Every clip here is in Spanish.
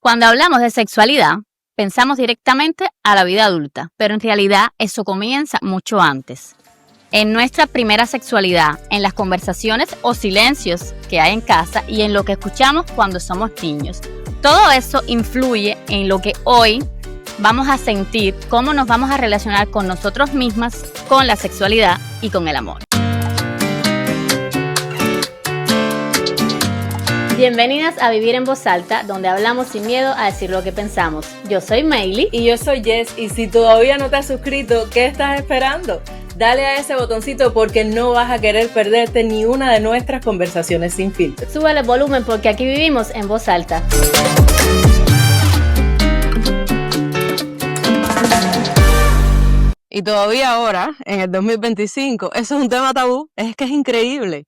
Cuando hablamos de sexualidad, pensamos directamente a la vida adulta, pero en realidad eso comienza mucho antes. En nuestra primera sexualidad, en las conversaciones o silencios que hay en casa y en lo que escuchamos cuando somos niños. Todo eso influye en lo que hoy vamos a sentir, cómo nos vamos a relacionar con nosotros mismas, con la sexualidad y con el amor. Bienvenidas a Vivir en Voz Alta, donde hablamos sin miedo a decir lo que pensamos. Yo soy Meili. Y yo soy Jess. Y si todavía no te has suscrito, ¿qué estás esperando? Dale a ese botoncito porque no vas a querer perderte ni una de nuestras conversaciones sin filtro. Súbele el volumen porque aquí vivimos en voz alta. Y todavía ahora, en el 2025, eso es un tema tabú. Es que es increíble.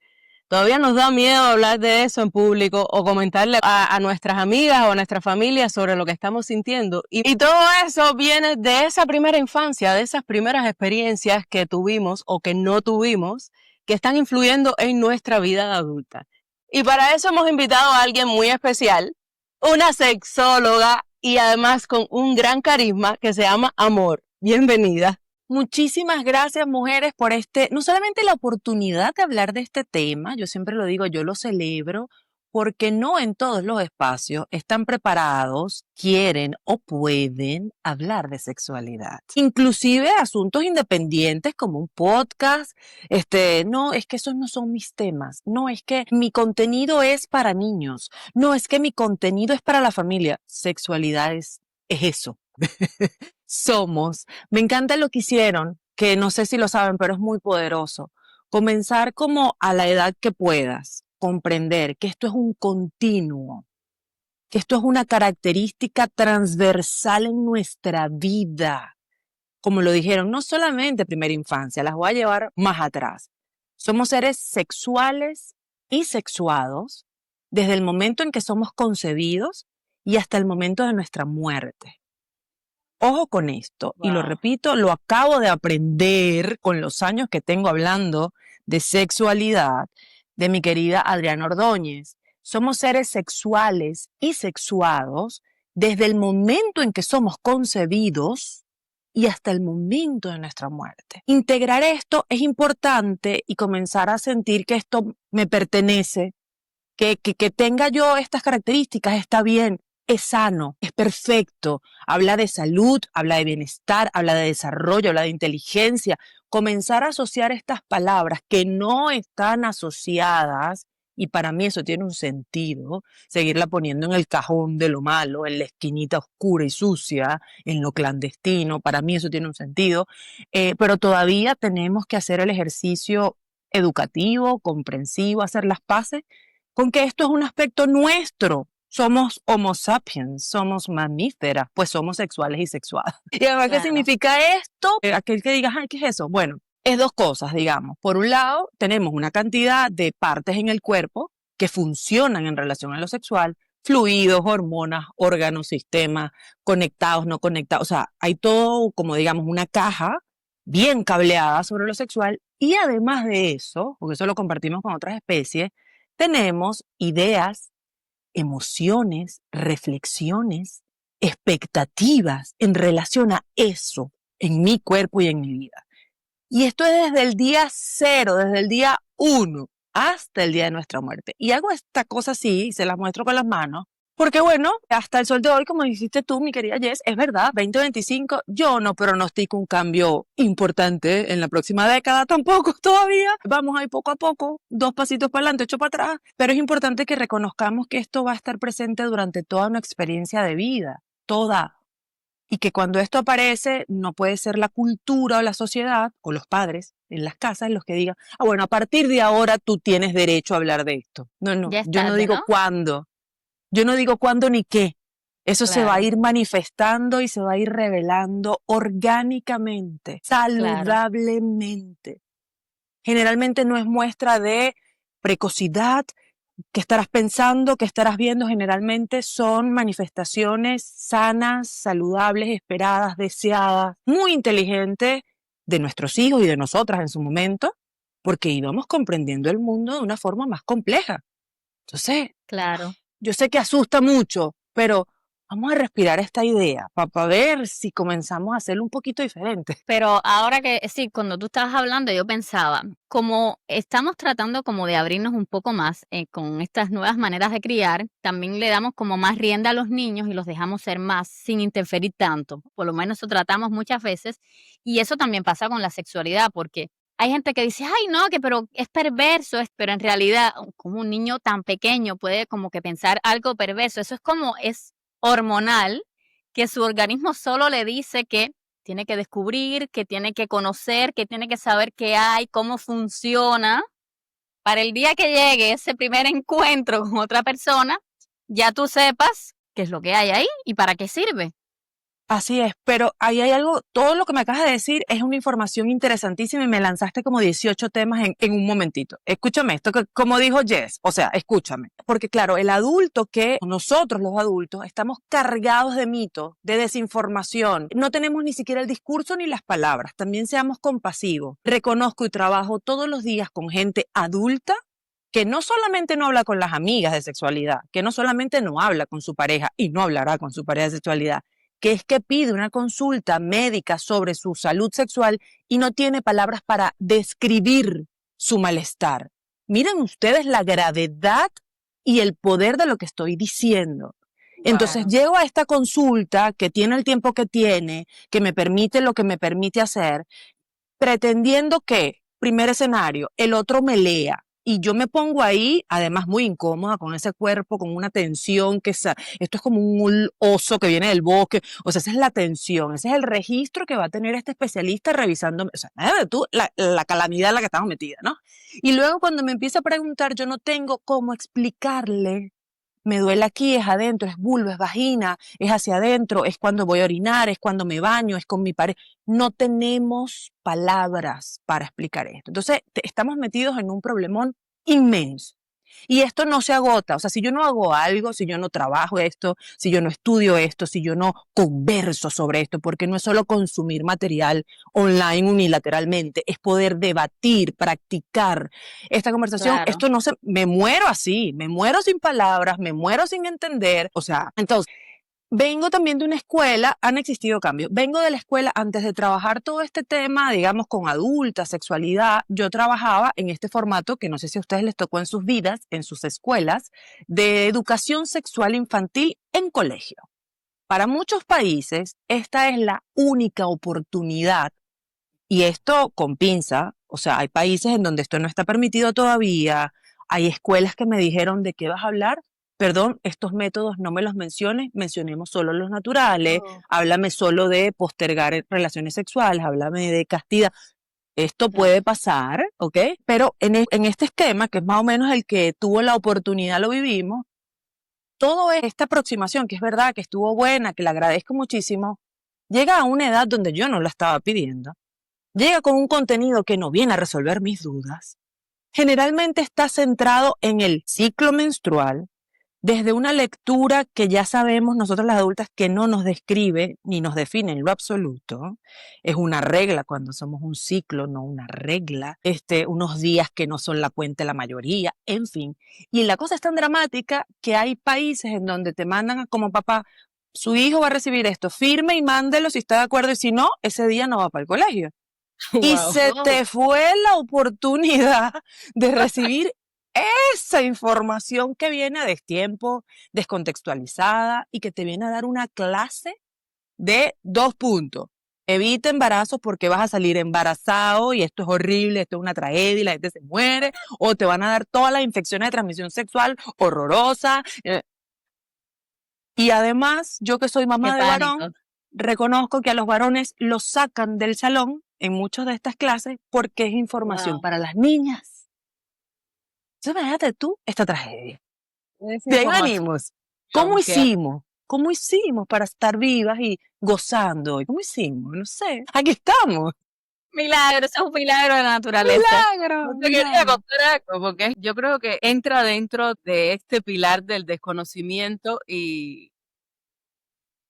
Todavía nos da miedo hablar de eso en público o comentarle a nuestras amigas o a nuestra familia sobre lo que estamos sintiendo. Y todo eso viene de esa primera infancia, de esas primeras experiencias que tuvimos o que no tuvimos, que están influyendo en nuestra vida adulta. Y para eso hemos invitado a alguien muy especial, una sexóloga y además con un gran carisma que se llama Amor. Bienvenida. Muchísimas gracias, mujeres, por no solamente la oportunidad de hablar de este tema, yo siempre lo digo, yo lo celebro, porque no en todos los espacios están preparados, quieren o pueden hablar de sexualidad. Inclusive asuntos independientes como un podcast, no, es que esos no son mis temas, no, es que mi contenido es para niños, no, es que mi contenido es para la familia. Sexualidad es eso. Me encanta lo que hicieron, que no sé si lo saben, pero es muy poderoso. Comenzar como a la edad que puedas, comprender que esto es un continuo, que esto es una característica transversal en nuestra vida. Como lo dijeron, no solamente primera infancia, las voy a llevar más atrás. Somos seres sexuales y sexuados desde el momento en que somos concebidos y hasta el momento de nuestra muerte. Ojo con esto, y lo repito, lo acabo de aprender con los años que tengo hablando de sexualidad de mi querida Adriana Ordóñez. Somos seres sexuales y sexuados desde el momento en que somos concebidos y hasta el momento de nuestra muerte. Integrar esto es importante y comenzar a sentir que esto me pertenece, que tenga yo estas características está bien. Es sano, es perfecto, habla de salud, habla de bienestar, habla de desarrollo, habla de inteligencia. Comenzar a asociar estas palabras que no están asociadas, y para mí eso tiene un sentido, seguirla poniendo en el cajón de lo malo, en la esquinita oscura y sucia, en lo clandestino, para mí eso tiene un sentido, pero todavía tenemos que hacer el ejercicio educativo, comprensivo, hacer las paces con que esto es un aspecto nuestro. Somos homo sapiens, somos mamíferas, pues somos sexuales y sexuadas. Y además, ¿qué significa esto? Aquel que diga, ay, ¿qué es eso? Bueno, es dos cosas, digamos. Por un lado, tenemos una cantidad de partes en el cuerpo que funcionan en relación a lo sexual, fluidos, hormonas, órganos, sistemas, conectados, no conectados. O sea, hay todo, como digamos, una caja bien cableada sobre lo sexual. Y además de eso, porque eso lo compartimos con otras especies, tenemos ideas, emociones, reflexiones, expectativas en relación a eso en mi cuerpo y en mi vida. Y esto es desde el día 0, desde el día 1 hasta el día de nuestra muerte. Y hago esta cosa así, se la muestro con las manos, porque bueno, hasta el sol de hoy, como dijiste tú, mi querida Jess, es verdad, 2025, yo no pronostico un cambio importante en la próxima década tampoco todavía. Vamos ahí poco a poco, 2 pasitos para adelante, 8 para atrás. Pero es importante que reconozcamos que esto va a estar presente durante toda una experiencia de vida, toda. Y que cuando esto aparece, no puede ser la cultura o la sociedad o los padres en las casas los que digan, bueno, a partir de ahora tú tienes derecho a hablar de esto. No, yo no digo cuándo. Yo no digo cuándo ni qué. Eso se va a ir manifestando y se va a ir revelando orgánicamente, saludablemente. Generalmente no es muestra de precocidad, que estarás pensando, que estarás viendo. Generalmente son manifestaciones sanas, saludables, esperadas, deseadas, muy inteligentes de nuestros hijos y de nosotras en su momento, porque íbamos comprendiendo el mundo de una forma más compleja. Entonces, claro. Yo sé que asusta mucho, pero Vamos a respirar esta idea para ver si comenzamos a hacerlo un poquito diferente. Pero ahora que sí, cuando tú estabas hablando, yo pensaba, como estamos tratando como de abrirnos un poco más con estas nuevas maneras de criar, también le damos como más rienda a los niños y los dejamos ser más sin interferir tanto. Por lo menos eso tratamos muchas veces. Y eso también pasa con la sexualidad, porque hay gente que dice, ay, no, que pero es perverso, pero en realidad, como un niño tan pequeño puede como que pensar algo perverso. Eso es como, es hormonal, que su organismo solo le dice que tiene que descubrir, que tiene que conocer, que tiene que saber qué hay, cómo funciona, para el día que llegue ese primer encuentro con otra persona, ya tú sepas qué es lo que hay ahí y para qué sirve. Así es, pero ahí hay algo, todo lo que me acabas de decir es una información interesantísima y me lanzaste como 18 temas en un momentito. Escúchame esto, que, como dijo Jess, o sea, escúchame. Porque claro, el adulto que nosotros los adultos estamos cargados de mitos, de desinformación, no tenemos ni siquiera el discurso ni las palabras, también seamos compasivos. Reconozco y trabajo todos los días con gente adulta que no solamente no habla con las amigas de sexualidad, que no solamente no habla con su pareja y no hablará con su pareja de sexualidad, que es que pide una consulta médica sobre su salud sexual y no tiene palabras para describir su malestar. Miren ustedes la gravedad y el poder de lo que estoy diciendo. Entonces llego a esta consulta que tiene el tiempo que tiene, que me permite lo que me permite hacer, pretendiendo que, primer escenario, el otro me lea. Y yo me pongo ahí, además muy incómoda, con ese cuerpo, con una tensión esto es como un oso que viene del bosque. O sea, esa es la tensión, ese es el registro que va a tener este especialista revisando, o sea, tú, la calamidad en la que estamos metidas, ¿no? Y luego cuando me empieza a preguntar, yo no tengo cómo explicarle. Me duele aquí, es adentro, es vulva, es vagina, es hacia adentro, es cuando voy a orinar, es cuando me baño, es con mi pareja. No tenemos palabras para explicar esto. Entonces, estamos metidos en un problemón inmenso. Y esto no se agota. O sea, si yo no hago algo, si yo no trabajo esto, si yo no estudio esto, si yo no converso sobre esto, porque no es solo consumir material online unilateralmente, es poder debatir, practicar esta conversación. Claro. Esto no se, me muero así, me muero sin palabras, me muero sin entender. O sea, entonces, vengo también de una escuela, han existido cambios. Vengo de la escuela, antes de trabajar todo este tema, digamos, con adultas, sexualidad, yo trabajaba en este formato, que no sé si a ustedes les tocó en sus vidas, en sus escuelas, de educación sexual infantil en colegio. Para muchos países, esta es la única oportunidad, y esto con pinza, o sea, hay países en donde esto no está permitido todavía, hay escuelas que me dijeron de qué vas a hablar. Perdón, estos métodos no me los menciones, mencionemos solo los naturales, háblame solo de postergar relaciones sexuales, háblame de castidad. Esto puede pasar, ¿ok? Pero en este esquema, que es más o menos el que tuvo la oportunidad, lo vivimos, toda esta aproximación, que es verdad, que estuvo buena, que le agradezco muchísimo, llega a una edad donde yo no la estaba pidiendo, llega con un contenido que no viene a resolver mis dudas, generalmente está centrado en el ciclo menstrual, desde una lectura que ya sabemos nosotros las adultas que no nos describe ni nos define en lo absoluto. Es una regla cuando somos un ciclo, no una regla. Unos días que no son la cuenta de la mayoría, en fin. Y la cosa es tan dramática que hay países en donde te mandan como papá, su hijo va a recibir esto, firme y mándelo si está de acuerdo y si no, ese día no va para el colegio. Y se te fue la oportunidad de recibir esa información que viene a destiempo, descontextualizada y que te viene a dar una clase de 2 puntos. Evita embarazos porque vas a salir embarazado y esto es horrible, esto es una tragedia y la gente se muere, o te van a dar todas las infecciones de transmisión sexual horrorosa. Y además, yo que soy mamá de varón, reconozco que a los varones los sacan del salón en muchas de estas clases porque es información para las niñas. Entonces, imagínate tú esta tragedia. De ahí venimos. ¿Cómo hicimos? ¿Cómo hicimos para estar vivas y gozando? ¿Cómo hicimos? No sé. Aquí estamos. Milagro, eso es un milagro de la naturaleza. Milagro. Te quería contar algo, porque yo creo que entra dentro de este pilar del desconocimiento y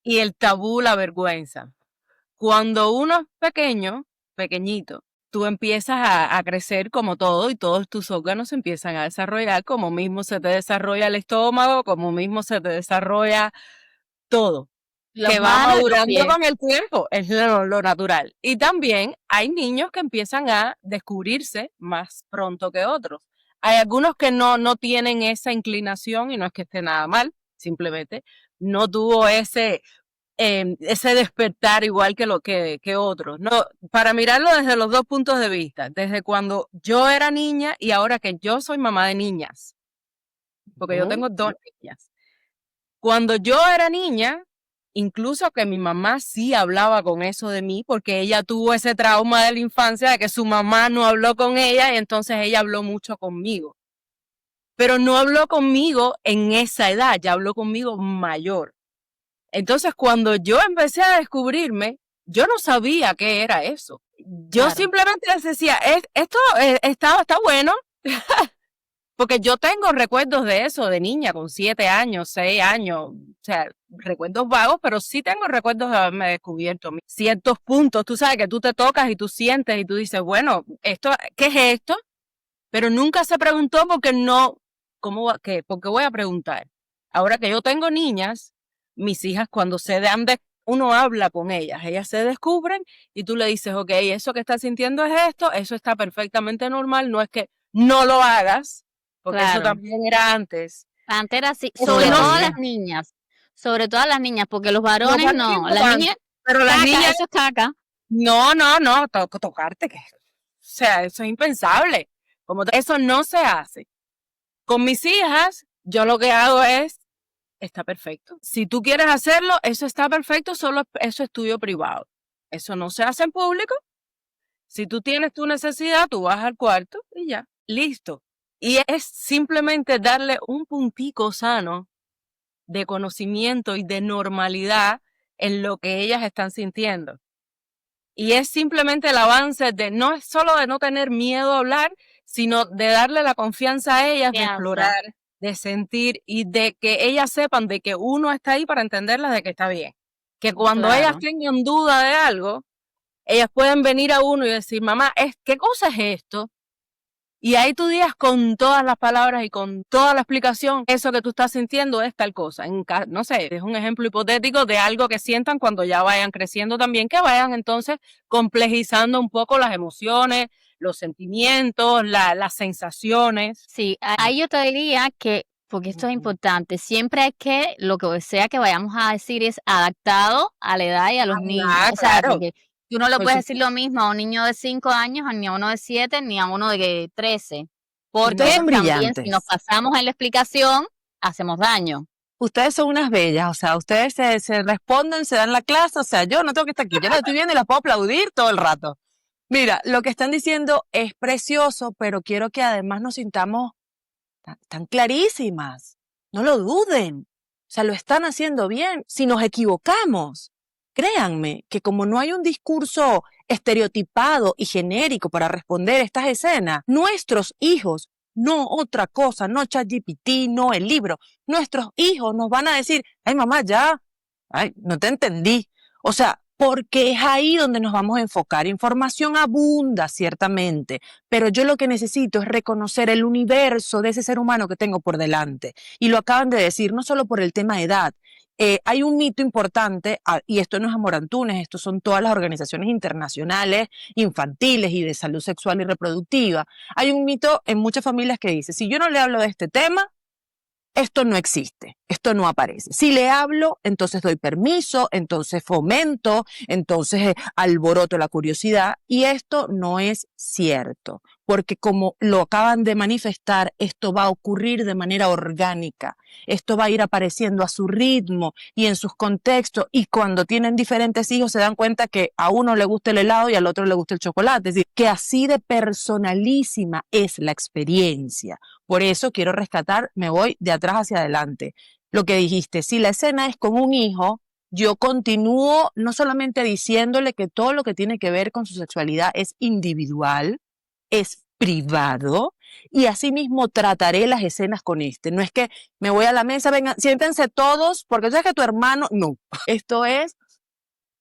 el tabú, la vergüenza. Cuando uno es pequeño, pequeñito, tú empiezas a crecer como todo y todos tus órganos se empiezan a desarrollar, como mismo se te desarrolla el estómago, como mismo se te desarrolla todo, Los que va manos y los madurando pies. con el tiempo, es lo natural. Y también hay niños que empiezan a descubrirse más pronto que otros. Hay algunos que no tienen esa inclinación y no es que esté nada mal, simplemente no tuvo ese despertar igual que otros. No, para mirarlo desde los dos puntos de vista, desde cuando yo era niña y ahora que yo soy mamá de niñas, porque yo tengo 2 niñas. Cuando yo era niña, incluso que mi mamá sí hablaba con eso de mí, porque ella tuvo ese trauma de la infancia de que su mamá no habló con ella y entonces ella habló mucho conmigo. Pero no habló conmigo en esa edad, ya habló conmigo mayor. Entonces, cuando yo empecé a descubrirme, yo no sabía qué era eso. Yo Claro. simplemente les decía, esto está bueno, porque yo tengo recuerdos de eso, de niña, con 7 años, 6 años, o sea, recuerdos vagos, pero sí tengo recuerdos de haberme descubierto ciertos puntos. Tú sabes que tú te tocas y tú sientes y tú dices, bueno, ¿qué es esto? Pero nunca se preguntó porque no, ¿por qué voy a preguntar? Ahora que yo tengo niñas, mis hijas cuando uno habla con ellas se descubren y tú le dices, ok, eso que estás sintiendo es esto, eso está perfectamente normal, no es que no lo hagas, porque eso Claro. también era antes. Antes era así, Eso sobre no todo sé. las niñas, sobre todo las niñas, porque los Los varones varones no, no las tanto, niñas, pero las caca, niñas, eso es caca. no, tocarte, o sea, eso es impensable, eso no se hace. Con mis hijas, yo lo que hago está perfecto. Si tú quieres hacerlo, eso está perfecto, solo eso es tuyo privado. Eso no se hace en público. Si tú tienes tu necesidad, tú vas al cuarto y ya, listo. Y es simplemente darle un puntico sano de conocimiento y de normalidad en lo que ellas están sintiendo. Y es simplemente el avance no es solo de no tener miedo a hablar, sino de darle la confianza a ellas, de Confianza. explorar, de sentir y de que ellas sepan de que uno está ahí para entenderlas de que está bien. Que cuando ellas Claro. tengan duda de algo, ellas pueden venir a uno y decir, mamá, ¿qué cosa es esto? Y ahí tú digas con todas las palabras y con toda la explicación, eso que tú estás sintiendo es tal cosa. No sé, es un ejemplo hipotético de algo que sientan cuando ya vayan creciendo también, que vayan entonces complejizando un poco las emociones, los sentimientos, las sensaciones. Sí, ahí yo te diría que, porque esto es Ujú. importante, siempre hay que, lo que sea que vayamos a decir es adaptado a la edad y a los niños. Ah, O sea, claro. porque tú no le Por puedes decir lo mismo a un niño de 5 años, ni a uno de 7, ni a uno de 13. Porque Ustedes son también si nos brillantes. pasamos en la explicación, hacemos daño. Ustedes son unas bellas, o sea, ustedes se responden, se dan la clase, o sea, yo no tengo que estar aquí, yo las estoy viendo y las puedo aplaudir todo el rato. Mira, lo que están diciendo es precioso, pero quiero que además nos sintamos tan clarísimas. No lo duden. O sea, lo están haciendo bien. Si nos equivocamos, créanme que como no hay un discurso estereotipado y genérico para responder estas escenas, nuestros hijos, no otra cosa, no ChatGPT, no el libro, nuestros hijos nos van a decir, ay mamá, ya, ay, no te entendí. O sea, porque es ahí donde nos vamos a enfocar. Información abunda, ciertamente, pero yo lo que necesito es reconocer el universo de ese ser humano que tengo por delante. Y lo acaban de decir, no solo por el tema de edad. Hay un mito importante, y esto no es Amor Antunes, esto son todas las organizaciones internacionales, infantiles y de salud sexual y reproductiva. Hay un mito en muchas familias que dice, si yo no le hablo de este tema, esto no existe, esto no aparece. Si le hablo, entonces doy permiso, entonces fomento, entonces alboroto la curiosidad, y esto no es cierto, porque como lo acaban de manifestar, esto va a ocurrir de manera orgánica, esto va a ir apareciendo a su ritmo y en sus contextos, y cuando tienen diferentes hijos se dan cuenta que a uno le gusta el helado y al otro le gusta el chocolate, es decir, que así de personalísima es la experiencia. Por eso quiero rescatar, me voy de atrás hacia adelante. Lo que dijiste, si la escena es con un hijo, yo continúo no solamente diciéndole que todo lo que tiene que ver con su sexualidad es individual, es privado, y asimismo trataré las escenas con este. No es que me voy a la mesa, vengan, siéntense todos, porque sabes que tu hermano, no. Esto es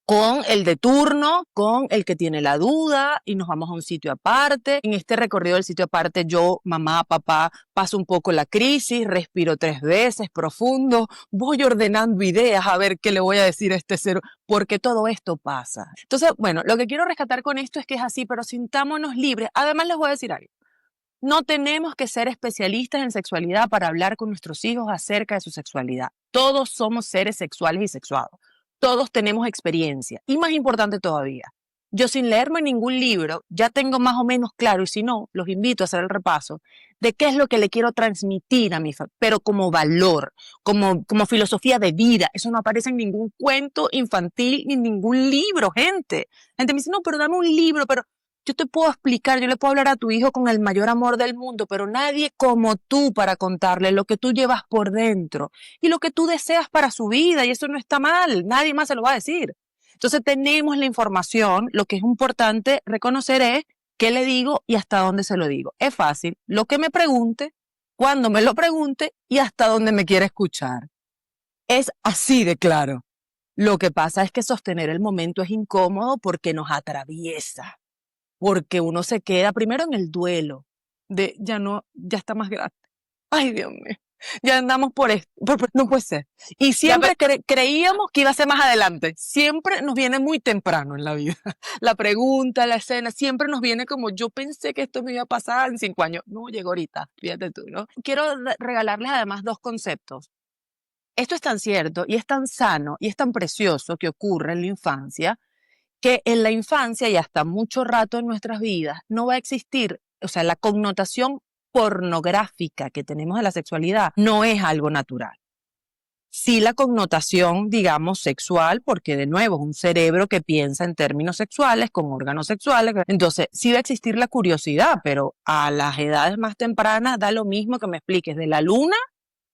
con el de turno, con el que tiene la duda y nos vamos a un sitio aparte. En este recorrido del sitio aparte yo, mamá, papá, paso un poco la crisis, respiro 3 veces profundo, voy ordenando ideas a ver qué le voy a decir a este ser, porque todo esto pasa. Entonces, bueno, lo que quiero rescatar con esto es que es así, pero sintámonos libres. Además les voy a decir algo. No tenemos que ser especialistas en sexualidad para hablar con nuestros hijos acerca de su sexualidad. Todos somos seres sexuales y sexuados. Todos tenemos experiencia. Y más importante todavía, yo sin leerme ningún libro ya tengo más o menos claro, y si no, los invito a hacer el repaso, de qué es lo que le quiero transmitir a mi familia, pero como valor, como filosofía de vida. Eso no aparece en ningún cuento infantil ni en ningún libro, gente. Gente me dice, no, pero dame un libro, pero yo te puedo explicar, yo le puedo hablar a tu hijo con el mayor amor del mundo, pero nadie como tú para contarle lo que tú llevas por dentro y lo que tú deseas para su vida, y eso no está mal, nadie más se lo va a decir. Entonces tenemos la información, lo que es importante reconocer es qué le digo y hasta dónde se lo digo. Es fácil, lo que me pregunte, cuando me lo pregunte y hasta dónde me quiere escuchar. Es así de claro. Lo que pasa es que sostener el momento es incómodo porque nos atraviesa. Porque uno se queda primero en el duelo de ya no, ya está más grande. Ay, Dios mío, ya andamos por esto, no puede ser. Y siempre creíamos que iba a ser más adelante. Siempre nos viene muy temprano en la vida. La pregunta, la escena, siempre nos viene como yo pensé que esto me iba a pasar en 5 años. No, llegó ahorita, fíjate tú, ¿no? Quiero regalarles además 2 conceptos. Esto es tan cierto y es tan sano y es tan precioso que ocurre en la infancia, que en la infancia y hasta mucho rato en nuestras vidas no va a existir, o sea, la connotación pornográfica que tenemos de la sexualidad no es algo natural. Sí la connotación, digamos, sexual, porque de nuevo es un cerebro que piensa en términos sexuales, con órganos sexuales, entonces sí va a existir la curiosidad, pero a las edades más tempranas da lo mismo que me expliques de la luna,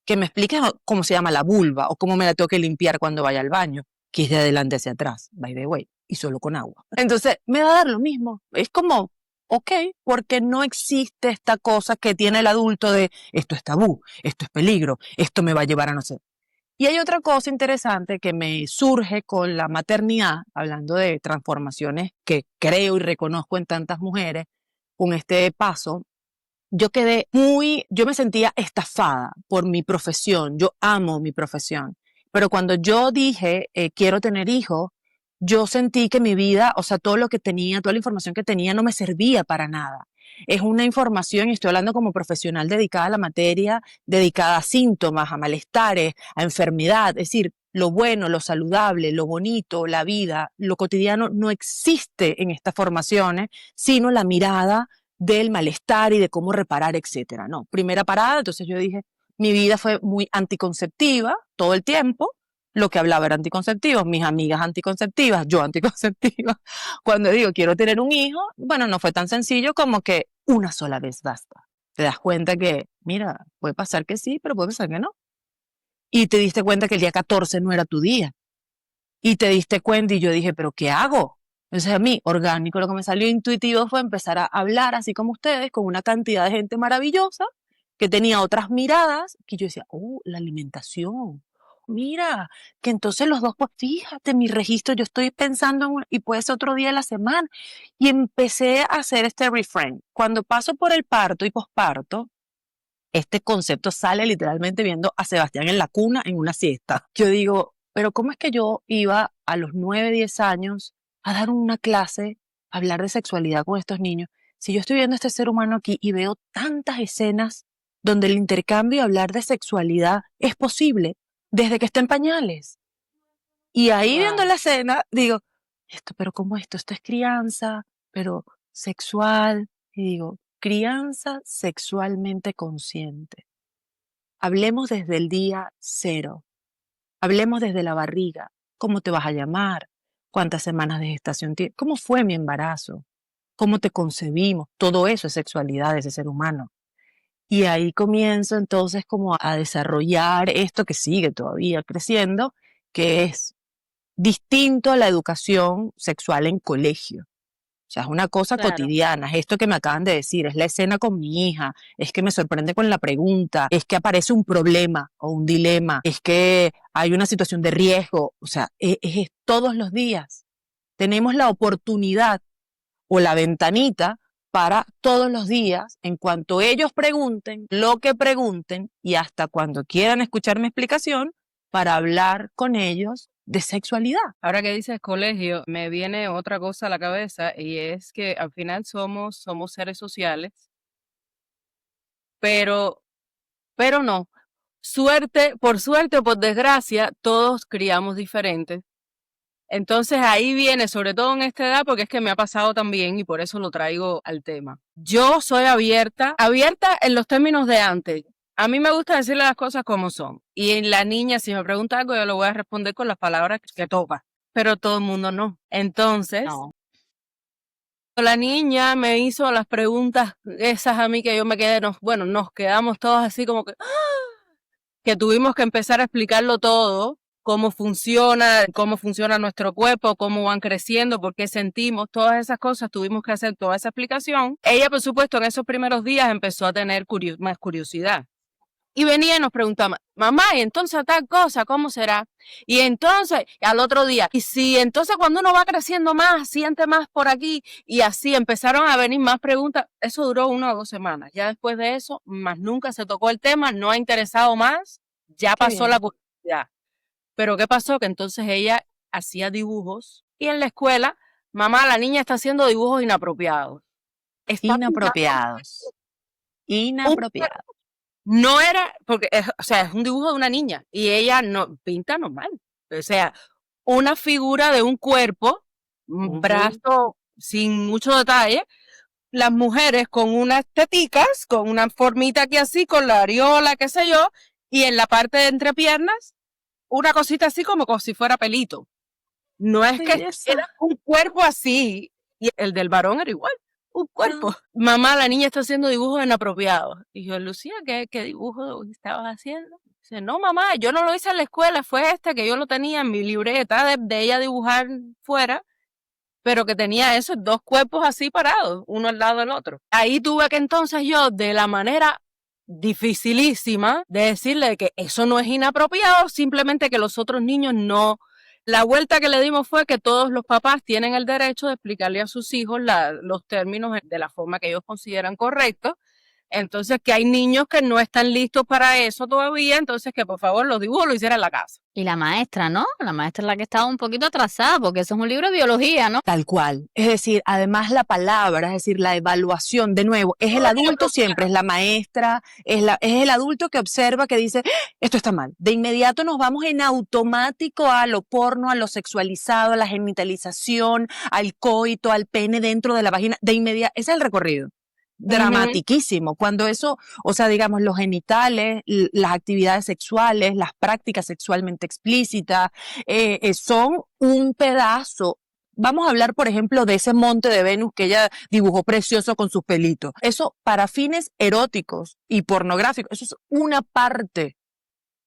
que me expliques cómo se llama la vulva o cómo me la tengo que limpiar cuando vaya al baño, que es de adelante hacia atrás, by the way, y solo con agua. Entonces, me va a dar lo mismo. Es como, ok, porque no existe esta cosa que tiene el adulto de esto es tabú, esto es peligro, esto me va a llevar a no sé. Y hay otra cosa interesante que me surge con la maternidad, hablando de transformaciones que creo y reconozco en tantas mujeres, con este paso. Yo me sentía estafada por mi profesión, yo amo mi profesión, pero cuando yo dije quiero tener hijos, yo sentí que mi vida, o sea, todo lo que tenía, toda la información que tenía no me servía para nada. Es una información, y estoy hablando como profesional dedicada a la materia, dedicada a síntomas, a malestares, a enfermedad, es decir, lo bueno, lo saludable, lo bonito, la vida, lo cotidiano no existe en estas formaciones, sino la mirada del malestar y de cómo reparar, etcétera. No, primera parada, entonces yo dije, mi vida fue muy anticonceptiva todo el tiempo, lo que hablaba era anticonceptivos, mis amigas anticonceptivas, yo anticonceptiva. Cuando digo quiero tener un hijo, bueno, no fue tan sencillo como que una sola vez basta. Te das cuenta que, mira, puede pasar que sí, pero puede pasar que no. Y te diste cuenta que el día 14 no era tu día. Y te diste cuenta y yo dije, ¿pero qué hago? Entonces a mí, orgánico, lo que me salió intuitivo fue empezar a hablar, así como ustedes, con una cantidad de gente maravillosa que tenía otras miradas, que yo decía, la alimentación. Mira, que entonces los dos, pues fíjate, mi registro, yo estoy pensando y puede ser otro día de la semana. Y empecé a hacer este reframe. Cuando paso por el parto y posparto, este concepto sale literalmente viendo a Sebastián en la cuna en una siesta. Yo digo, pero ¿cómo es que yo iba a los 9, 10 años a dar una clase, a hablar de sexualidad con estos niños? Si yo estoy viendo a este ser humano aquí y veo tantas escenas donde el intercambio y hablar de sexualidad es posible desde que está en pañales. Y ahí viendo la escena, digo, pero ¿cómo esto? Esto es crianza, pero sexual. Y digo, crianza sexualmente consciente. Hablemos desde el día 0. Hablemos desde la barriga. ¿Cómo te vas a llamar? ¿Cuántas semanas de gestación tienes? ¿Cómo fue mi embarazo? ¿Cómo te concebimos? Todo eso es sexualidad de ese ser humano. Y ahí comienzo entonces como a desarrollar esto que sigue todavía creciendo, que es distinto a la educación sexual en colegio. O sea, es una cosa Claro. cotidiana, es esto que me acaban de decir, es la escena con mi hija, es que me sorprende con la pregunta, es que aparece un problema o un dilema, es que hay una situación de riesgo, o sea, es todos los días. Tenemos la oportunidad o la ventanita para todos los días, en cuanto ellos pregunten, lo que pregunten, y hasta cuando quieran escuchar mi explicación, para hablar con ellos de sexualidad. Ahora que dices colegio, me viene otra cosa a la cabeza y es que al final somos seres sociales, pero no. Por suerte o por desgracia, todos criamos diferentes. Entonces ahí viene, sobre todo en esta edad, porque es que me ha pasado también y por eso lo traigo al tema. Yo soy abierta en los términos de antes. A mí me gusta decirle las cosas como son. Y en la niña, si me pregunta algo, yo lo voy a responder con las palabras que toca. Pero todo el mundo no. Entonces, No. la niña me hizo las preguntas esas a mí que yo me quedé, nos quedamos todos así como que tuvimos que empezar a explicarlo todo, cómo funciona nuestro cuerpo, cómo van creciendo, por qué sentimos, todas esas cosas, tuvimos que hacer toda esa explicación. Ella, por supuesto, en esos primeros días empezó a tener más curiosidad. Y venía y nos preguntaba, mamá, y entonces tal cosa, ¿cómo será? Y entonces, al otro día, y si entonces cuando uno va creciendo más, siente más por aquí, y así empezaron a venir más preguntas. Eso duró 1 o 2 semanas. Ya después de eso, más nunca se tocó el tema, no ha interesado más, ya Qué pasó la bien. curiosidad. Pero ¿qué pasó? Que entonces ella hacía dibujos, y en la escuela, mamá, la niña está haciendo dibujos inapropiados. Está pintando Inapropiados. un Inapropiados. No era, porque, o sea, es un dibujo de una niña y ella no pinta normal. O sea, una figura de un cuerpo, un brazo sin mucho detalle, las mujeres con unas teticas, con una formita aquí así, con la areola, qué sé yo, y en la parte de entrepiernas, una cosita así como si fuera pelito. No es que Belleza. era un cuerpo así, y el del varón era igual. Un cuerpo. Mamá, la niña está haciendo dibujos inapropiados. Y yo, Lucía, ¿qué dibujo estabas haciendo? Dice, no, mamá, yo no lo hice en la escuela, fue que yo lo tenía en mi libreta de ella dibujar fuera, pero que tenía esos 2 cuerpos así parados, uno al lado del otro. Ahí tuve que entonces yo, de la manera dificilísima, de decirle que eso no es inapropiado, simplemente que los otros niños no. La vuelta que le dimos fue que todos los papás tienen el derecho de explicarle a sus hijos los términos de la forma que ellos consideran correctos. Entonces, que hay niños que no están listos para eso todavía, entonces que por favor los dibujos lo hiciera en la casa. Y la maestra, ¿no? La maestra es la que estaba un poquito atrasada, porque eso es un libro de biología, ¿no? Tal cual. Es decir, además la palabra, es decir, la evaluación, de nuevo, es el adulto siempre, es la maestra, es el adulto que observa, que dice, esto está mal. De inmediato nos vamos en automático a lo porno, a lo sexualizado, a la genitalización, al coito, al pene dentro de la vagina. De inmediato, ese es el recorrido. Dramatiquísimo. Cuando eso, o sea, digamos, los genitales, las actividades sexuales, las prácticas sexualmente explícitas, son un pedazo. Vamos a hablar, por ejemplo, de ese monte de Venus que ella dibujó precioso con sus pelitos. Eso para fines eróticos y pornográficos, eso es una parte.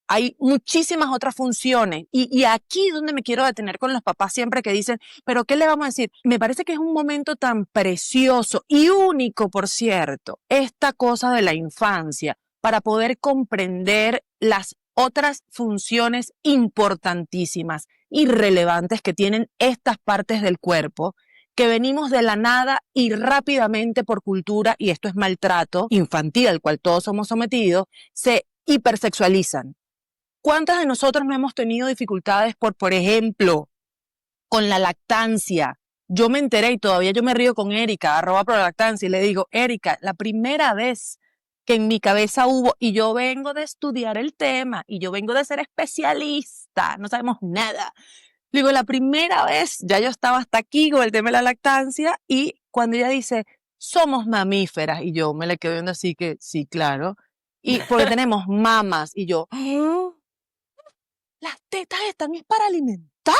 Hay muchísimas otras funciones y aquí es donde me quiero detener con los papás siempre que dicen, pero ¿qué le vamos a decir? Me parece que es un momento tan precioso y único, por cierto, esta cosa de la infancia para poder comprender las otras funciones importantísimas y relevantes que tienen estas partes del cuerpo, que venimos de la nada y rápidamente por cultura, y esto es maltrato infantil al cual todos somos sometidos, se hipersexualizan. ¿Cuántas de nosotros no hemos tenido dificultades por ejemplo, con la lactancia? Yo me enteré y todavía yo me río con Erika, @prolactancia, y le digo, Erika, la primera vez que en mi cabeza hubo, y yo vengo de estudiar el tema, y yo vengo de ser especialista, no sabemos nada. Digo, la primera vez, ya yo estaba hasta aquí con el tema de la lactancia, y cuando ella dice, somos mamíferas, y yo me le quedo viendo así que, sí, claro, y porque tenemos mamas, y yo, las tetas están es para alimentar.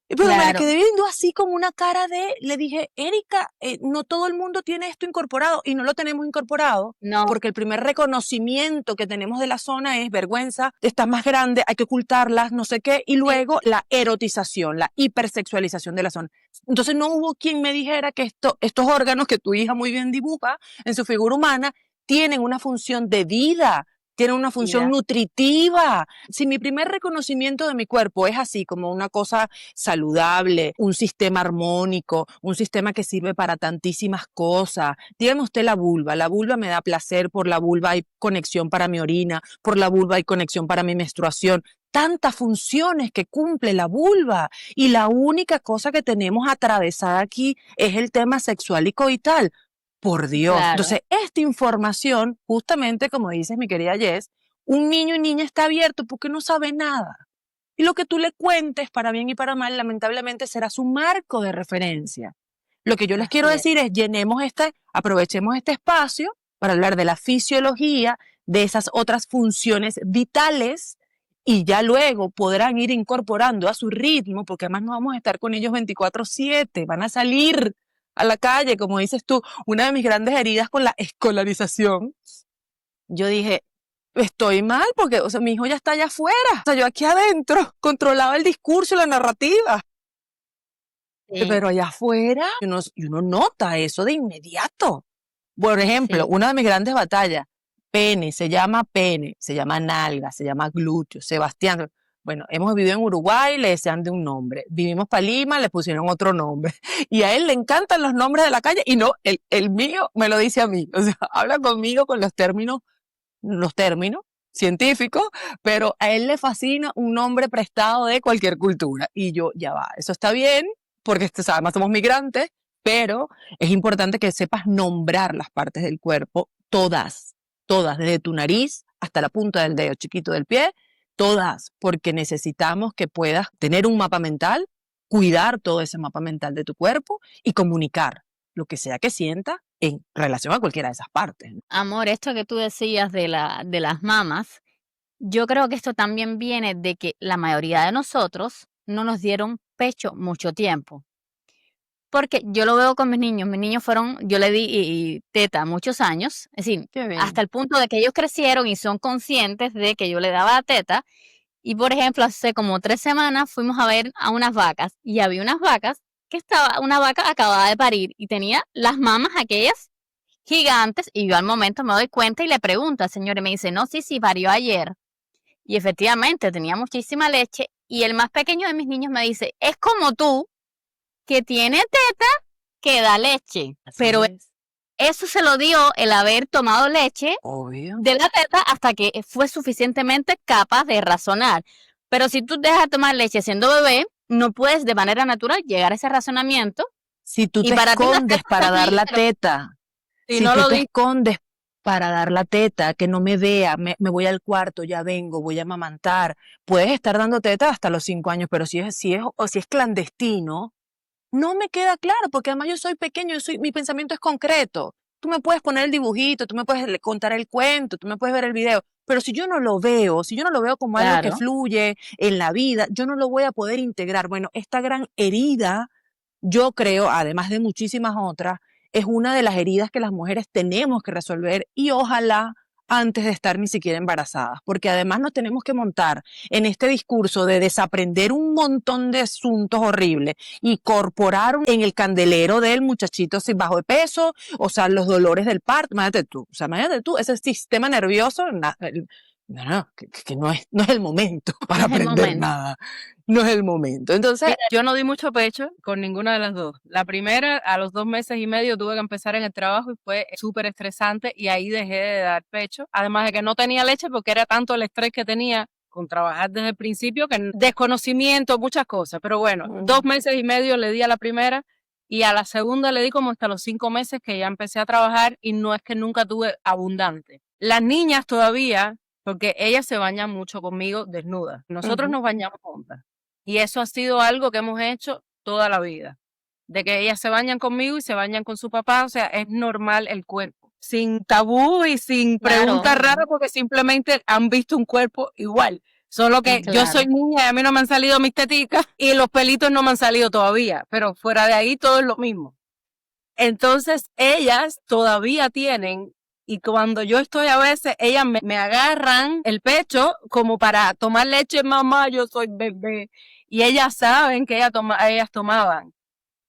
Pero me la Claro. quedé viendo así con una cara le dije, Erika, no todo el mundo tiene esto incorporado y no lo tenemos incorporado No, porque el primer reconocimiento que tenemos de la zona es vergüenza, estás más grande, hay que ocultarlas, no sé qué, y luego la erotización, la hipersexualización de la zona. Entonces no hubo quien me dijera que estos órganos que tu hija muy bien dibuja en su figura humana tienen una función de vida, tienen una función vida. nutritiva. Si mi primer reconocimiento de mi cuerpo es así, como una cosa saludable, un sistema armónico, un sistema que sirve para tantísimas cosas. Dígame usted la vulva me da placer, por la vulva hay conexión para mi orina, por la vulva hay conexión para mi menstruación. Tantas funciones que cumple la vulva y la única cosa que tenemos atravesada aquí es el tema sexual y coital. Por Dios. Claro. Entonces, esta información, justamente como dices mi querida Jess, un niño y niña está abierto porque no sabe nada. Y lo que tú le cuentes, para bien y para mal, lamentablemente será su marco de referencia. Lo que yo les Así quiero es. decir es, aprovechemos este espacio para hablar de la fisiología, de esas otras funciones vitales, y ya luego podrán ir incorporando a su ritmo, porque además no vamos a estar con ellos 24/7, van a salir a la calle, como dices tú. Una de mis grandes heridas con la escolarización, yo dije, estoy mal porque, o sea, mi hijo ya está allá afuera. O sea, yo aquí adentro controlaba el discurso y la narrativa. Sí, Pero allá afuera, uno nota eso de inmediato. Por ejemplo, sí. una de mis grandes batallas, pene, se llama nalga, se llama glúteo, Sebastián. Bueno, hemos vivido en Uruguay, le decían de un nombre. Vivimos para Lima, le pusieron otro nombre. Y a él le encantan los nombres de la calle y no, el mío me lo dice a mí. O sea, habla conmigo con los términos científicos, pero a él le fascina un nombre prestado de cualquier cultura. Y yo, ya va, eso está bien, porque además somos migrantes, pero es importante que sepas nombrar las partes del cuerpo, todas, desde tu nariz hasta la punta del dedo chiquito del pie, todas, porque necesitamos que puedas tener un mapa mental, cuidar todo ese mapa mental de tu cuerpo y comunicar lo que sea que sientas en relación a cualquiera de esas partes. Amor, esto que tú decías de las mamas, yo creo que esto también viene de que la mayoría de nosotros no nos dieron pecho mucho tiempo. Porque yo lo veo con mis niños yo le di teta muchos años, es decir, Qué bien. hasta el punto de que ellos crecieron y son conscientes de que yo le daba teta. Y por ejemplo, hace como 3 semanas fuimos a ver a unas vacas y había unas vacas una vaca acababa de parir y tenía las mamas aquellas gigantes y yo al momento me doy cuenta y le pregunto al señor y me dice, no, sí, parió ayer. Y efectivamente tenía muchísima leche y el más pequeño de mis niños me dice, es como tú, que tiene teta, que da leche. Así Pero es. eso se lo dio el haber tomado leche Obvio. de la teta hasta que fue suficientemente capaz de razonar. Pero si tú dejas de tomar leche siendo bebé, no puedes de manera natural llegar a ese razonamiento. Si tú Y te para ti las escondes tetas para dar la también, pero teta, Si si no tú lo te dices, escondes para dar la teta, que no me vea, me voy al cuarto, ya vengo, voy a amamantar. Puedes estar dando teta hasta los 5 años, pero si es clandestino, no me queda claro, porque además yo soy pequeño, mi pensamiento es concreto. Tú me puedes poner el dibujito, tú me puedes contar el cuento, tú me puedes ver el video, pero si yo no lo veo, como algo que claro, fluye en la vida, yo no lo voy a poder integrar. Bueno, esta gran herida, yo creo, además de muchísimas otras, es una de las heridas que las mujeres tenemos que resolver y ojalá antes de estar ni siquiera embarazadas, porque además nos tenemos que montar en este discurso de desaprender un montón de asuntos horribles y incorporar en el candelero del muchachito sin bajo de peso, o sea, los dolores del parto, imagínate tú, ese sistema nervioso, que no es el momento para no es el aprender momento. nada, no es el momento. Entonces, mira, yo no di mucho pecho con ninguna de las dos. La primera, a los 2 meses y medio tuve que empezar en el trabajo y fue súper estresante y ahí dejé de dar pecho. Además de que no tenía leche porque era tanto el estrés que tenía con trabajar desde el principio que desconocimiento, muchas cosas. Pero bueno, 2 meses y medio le di a la primera y a la segunda le di como hasta los 5 meses que ya empecé a trabajar y no es que nunca tuve abundante. Las niñas todavía, porque ellas se bañan mucho conmigo desnudas. Nosotros nos bañamos juntas. Y eso ha sido algo que hemos hecho toda la vida. De que ellas se bañan conmigo y se bañan con su papá. O sea, es normal el cuerpo. Sin tabú y sin Claro. preguntas raras porque simplemente han visto un cuerpo igual. Solo que yo Claro. soy niña y a mí no me han salido mis teticas y los pelitos no me han salido todavía, pero fuera de ahí todo es lo mismo. Entonces ellas todavía tienen, y cuando yo estoy a veces, ellas me agarran el pecho como para tomar leche, mamá, yo soy bebé. Y ellas saben que ellas tomaban.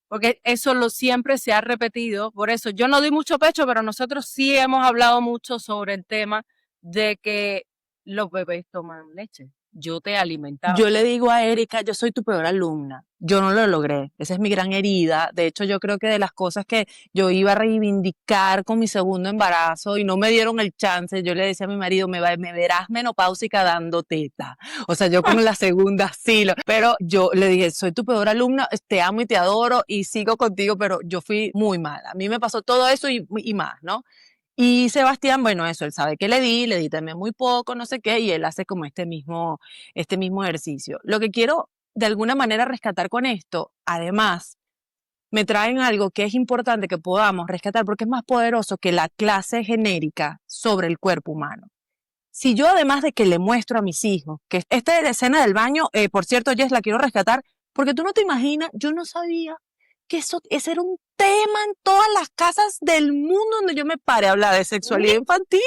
Porque eso siempre se ha repetido. Por eso yo no doy mucho pecho, pero nosotros sí hemos hablado mucho sobre el tema de que los bebés toman leche. Yo te alimentaba. Yo le digo a Erika, yo soy tu peor alumna. Yo no lo logré. Esa es mi gran herida. De hecho, yo creo que de las cosas que yo iba a reivindicar con mi segundo embarazo y no me dieron el chance, yo le decía a mi marido, me verás menopáusica dando teta. O sea, yo con la segunda sí. Pero yo le dije, soy tu peor alumna, te amo y te adoro y sigo contigo, pero yo fui muy mala. A mí me pasó todo eso y más, ¿no? Y Sebastián, bueno, eso, él sabe que le di también muy poco, no sé qué, y él hace como este mismo ejercicio. Lo que quiero de alguna manera rescatar con esto, además, me traen algo que es importante que podamos rescatar porque es más poderoso que la clase genérica sobre el cuerpo humano. Si yo además de que le muestro a mis hijos, que esta es la escena del baño, por cierto, Jess, la quiero rescatar, porque tú no te imaginas, yo no sabía que ese era un tema en todas las casas del mundo donde yo me pare a hablar de sexualidad infantil.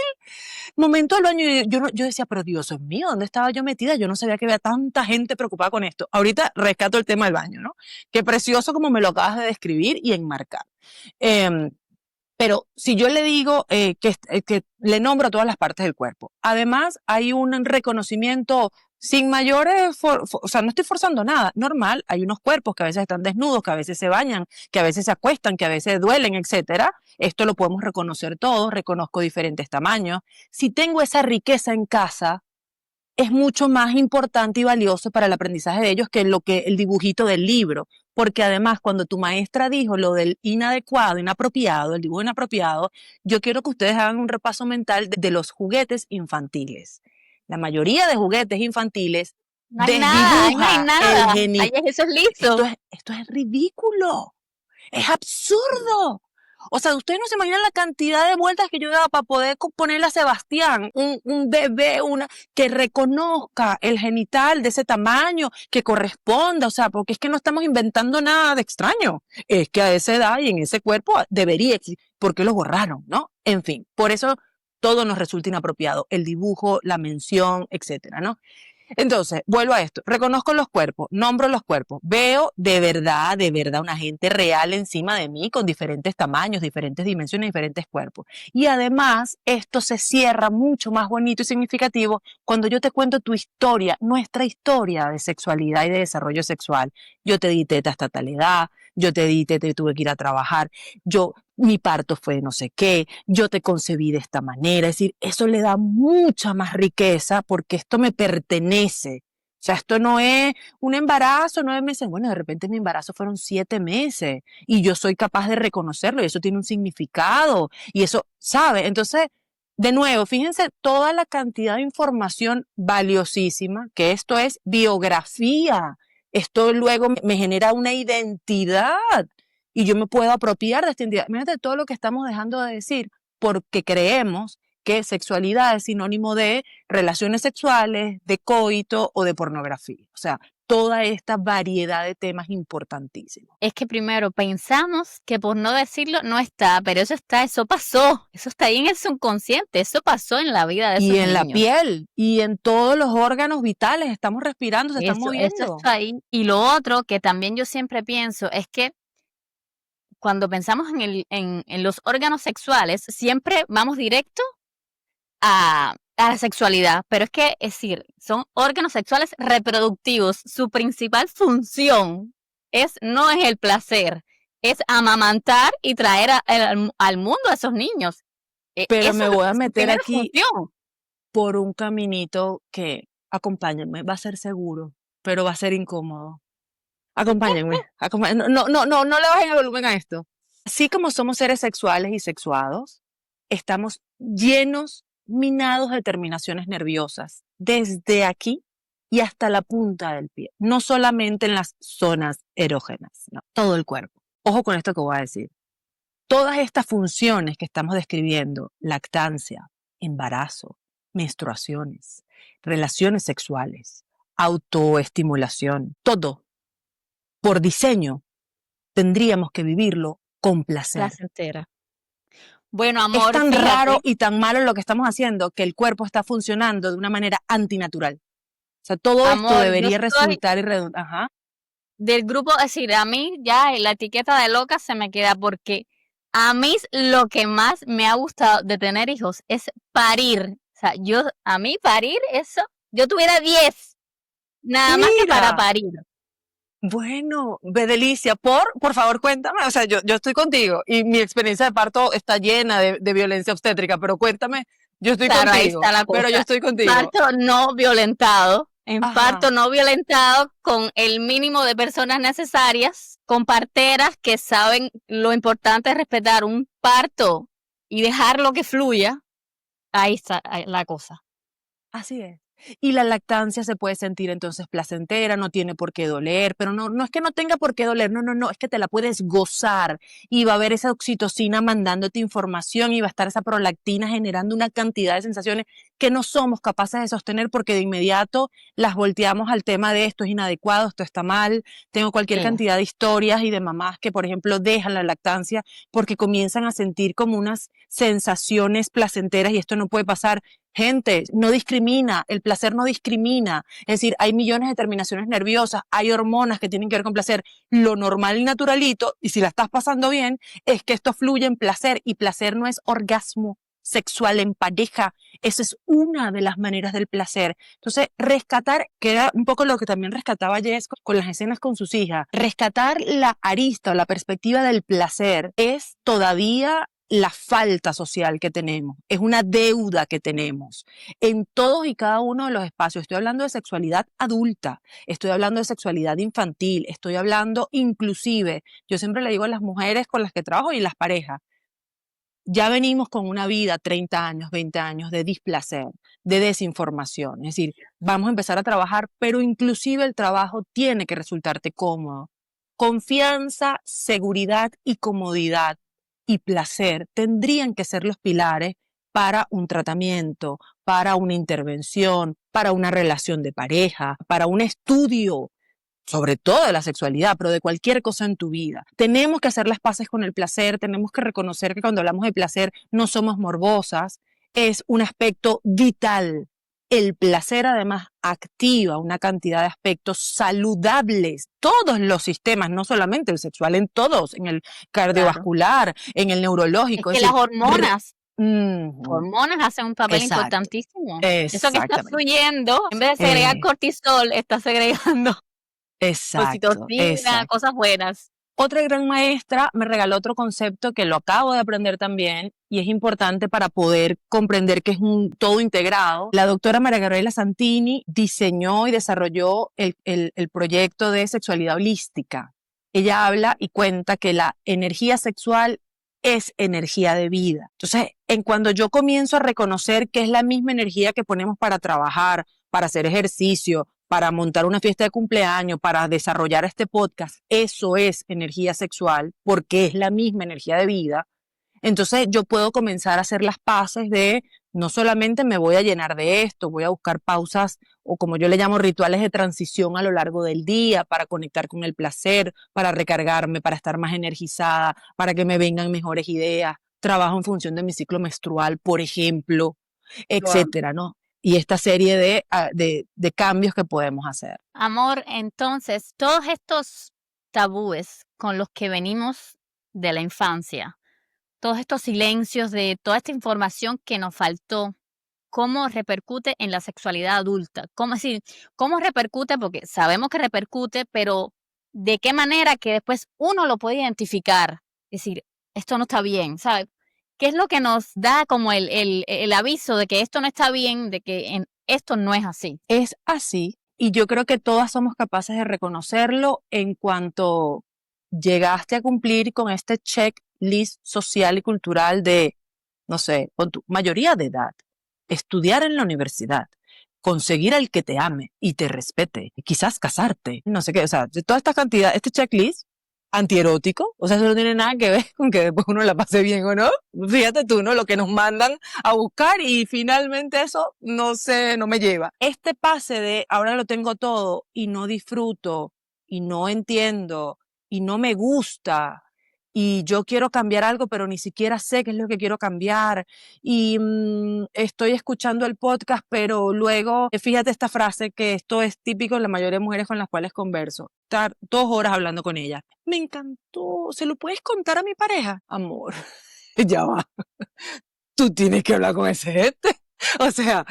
Momento del baño, yo decía, pero Dios mío, ¿dónde estaba yo metida? Yo no sabía que había tanta gente preocupada con esto. Ahorita rescato el tema del baño, ¿no? Qué precioso como me lo acabas de describir y enmarcar. Pero si yo le digo que le nombro a todas las partes del cuerpo, además hay un reconocimiento sin mayores, o sea, no estoy forzando nada, normal, hay unos cuerpos que a veces están desnudos, que a veces se bañan, que a veces se acuestan, que a veces duelen, etcétera. Esto lo podemos reconocer todos, reconozco diferentes tamaños. Si tengo esa riqueza en casa, es mucho más importante y valioso para el aprendizaje de ellos que el dibujito del libro. Porque además, cuando tu maestra dijo lo del inadecuado, inapropiado, el dibujo inapropiado, yo quiero que ustedes hagan un repaso mental de los juguetes infantiles. La mayoría de juguetes infantiles No hay nada, ahí no hay desdibuja nada. el Ahí es esos lisos. Esto es ridículo. Es absurdo. O sea, ustedes no se imaginan la cantidad de vueltas que yo daba para poder ponerle a Sebastián un bebé, que reconozca el genital de ese tamaño, que corresponda, o sea, porque es que no estamos inventando nada de extraño. Es que a esa edad y en ese cuerpo debería existir. ¿Por qué lo borraron, no? En fin, por eso todo nos resulta inapropiado. El dibujo, la mención, etcétera, ¿no? Entonces, vuelvo a esto, reconozco los cuerpos, nombro los cuerpos, veo de verdad una gente real encima de mí con diferentes tamaños, diferentes dimensiones, diferentes cuerpos. Y además, esto se cierra mucho más bonito y significativo cuando yo te cuento tu historia, nuestra historia de sexualidad y de desarrollo sexual. Yo te di teta hasta tal edad, yo te di teta y tuve que ir a trabajar, mi parto fue no sé qué, yo te concebí de esta manera, es decir, eso le da mucha más riqueza porque esto me pertenece. O sea, esto no es un embarazo, 9 meses. Bueno, de repente mi embarazo fueron 7 meses y yo soy capaz de reconocerlo y eso tiene un significado y eso, ¿sabe? Entonces, de nuevo, fíjense toda la cantidad de información valiosísima, que esto es biografía. Esto luego me genera una identidad y yo me puedo apropiar de esta identidad. Imagínate todo lo que estamos dejando de decir porque creemos que sexualidad es sinónimo de relaciones sexuales, de coito o de pornografía. O sea, toda esta variedad de temas importantísimos. Es que primero pensamos que por no decirlo no está, pero eso está, eso pasó, eso está ahí en el subconsciente, eso pasó en la vida de esos Y en la niños. piel, y en todos los órganos vitales, estamos respirando, se están Eso moviendo. está ahí. Y lo otro que también yo siempre pienso es que cuando pensamos en los órganos sexuales, siempre vamos directo a la sexualidad, pero es que, es decir, son órganos sexuales reproductivos. Su principal función no es el placer, es amamantar y traer al mundo a esos niños. Pero Eso me es voy a su meter primera aquí función. por un caminito que, acompáñenme, va a ser seguro, pero va a ser incómodo. Acompáñenme. No le bajen el volumen a esto. Así como somos seres sexuales y sexuados, estamos llenos, minados de terminaciones nerviosas, desde aquí y hasta la punta del pie. No solamente en las zonas erógenas, no, todo el cuerpo. Ojo con esto que voy a decir. Todas estas funciones que estamos describiendo, lactancia, embarazo, menstruaciones, relaciones sexuales, autoestimulación, todo, por diseño, tendríamos que vivirlo con placer. Placentera. Bueno, Es amor, tan fíjate, raro y tan malo lo que estamos haciendo que el cuerpo está funcionando de una manera antinatural. O sea, todo esto amor, yo debería soy resultar y redundar. Ajá. del grupo, es decir, a mí ya la etiqueta de loca se me queda porque a mí lo que más me ha gustado de tener hijos es parir. O sea, a mí parir eso, yo tuviera 10, nada más que para Mira, parir. bueno, Bedelicia, por favor, cuéntame. O sea, yo estoy contigo y mi experiencia de parto está llena de violencia obstétrica, pero cuéntame, yo estoy Claro, ahí contigo, está la pero yo cosa. estoy contigo. Parto no violentado, en parto Ajá. no violentado, con el mínimo de personas necesarias, con parteras que saben lo importante es respetar un parto y dejarlo que fluya. Ahí está la cosa. Así es. Y la lactancia se puede sentir entonces placentera, no tiene por qué doler, pero no es que no tenga por qué doler, no, es que te la puedes gozar y va a haber esa oxitocina mandándote información y va a estar esa prolactina generando una cantidad de sensaciones que no somos capaces de sostener porque de inmediato las volteamos al tema de esto es inadecuado, esto está mal. Tengo cualquier Sí. cantidad de historias y de mamás que, por ejemplo, dejan la lactancia porque comienzan a sentir como unas sensaciones placenteras y esto no puede pasar. Gente, no discrimina, el placer no discrimina, es decir, hay millones de terminaciones nerviosas, hay hormonas que tienen que ver con placer, lo normal y naturalito, y si la estás pasando bien, es que esto fluye en placer, y placer no es orgasmo sexual en pareja, esa es una de las maneras del placer. Entonces, rescatar, que era un poco lo que también rescataba Jess con las escenas con sus hijas, rescatar la arista o la perspectiva del placer es todavía la falta social que tenemos, es una deuda que tenemos en todos y cada uno de los espacios. Estoy hablando de sexualidad adulta, estoy hablando de sexualidad infantil, estoy hablando inclusive, yo siempre le digo a las mujeres con las que trabajo y las parejas, ya venimos con una vida, 30 años, 20 años de displacer, de desinformación, es decir, vamos a empezar a trabajar, pero inclusive el trabajo tiene que resultarte cómodo. Confianza, seguridad y comodidad y placer tendrían que ser los pilares para un tratamiento, para una intervención, para una relación de pareja, para un estudio, sobre todo de la sexualidad, pero de cualquier cosa en tu vida. Tenemos que hacer las paces con el placer, tenemos que reconocer que cuando hablamos de placer no somos morbosas, es un aspecto vital. El placer además activa una cantidad de aspectos saludables, todos los sistemas, no solamente el sexual, en todos, en el cardiovascular, en el Es neurológico. que Es las decir, hormonas hacen un papel exacto, importantísimo. Eso que está exactamente, fluyendo, en vez de segregar cortisol, está segregando exacto, oxitocina, exacto. cosas buenas. Otra gran maestra me regaló otro concepto que lo acabo de aprender también y es importante para poder comprender que es un todo integrado. La doctora María Gabriela Santini diseñó y desarrolló el proyecto de sexualidad holística. Ella habla y cuenta que la energía sexual es energía de vida. Entonces, en cuando yo comienzo a reconocer que es la misma energía que ponemos para trabajar, para hacer ejercicio, para montar una fiesta de cumpleaños, para desarrollar este podcast, eso es energía sexual porque es la misma energía de vida. Entonces yo puedo comenzar a hacer las paces de no solamente me voy a llenar de esto, voy a buscar pausas o como yo le llamo rituales de transición a lo largo del día para conectar con el placer, para recargarme, para estar más energizada, para que me vengan mejores ideas. Trabajo en función de mi ciclo menstrual, por ejemplo, etcétera, ¿no? Y esta serie de cambios que podemos hacer. Amor, entonces, todos estos tabúes con los que venimos de la infancia, todos estos silencios de toda esta información que nos faltó, ¿cómo repercute en la sexualidad adulta? ¿Cómo decir, cómo repercute? Porque sabemos que repercute, pero ¿de qué manera que después uno lo puede identificar? Es decir, esto no está bien, ¿sabes? ¿Qué es lo que nos da como el aviso de que esto no está bien, de que esto no es así? Es así y yo creo que todas somos capaces de reconocerlo en cuanto llegaste a cumplir con este checklist social y cultural de, no sé, con tu mayoría de edad, estudiar en la universidad, conseguir al que te ame y te respete, y quizás casarte, no sé qué, o sea, de toda esta cantidad, este checklist, antierótico, o sea, eso no tiene nada que ver con que después uno la pase bien o no. Fíjate tú, ¿no? Lo que nos mandan a buscar y finalmente eso no me lleva. Este pase de ahora lo tengo todo y no disfruto y no entiendo y no me gusta y yo quiero cambiar algo pero ni siquiera sé qué es lo que quiero cambiar y estoy escuchando el podcast pero luego, fíjate esta frase que esto es típico en la mayoría de mujeres con las cuales converso, estar 2 horas hablando con ella. Me encantó, ¿se lo puedes contar a mi pareja? Amor, ya va, tú tienes que hablar con ese gente. O sea,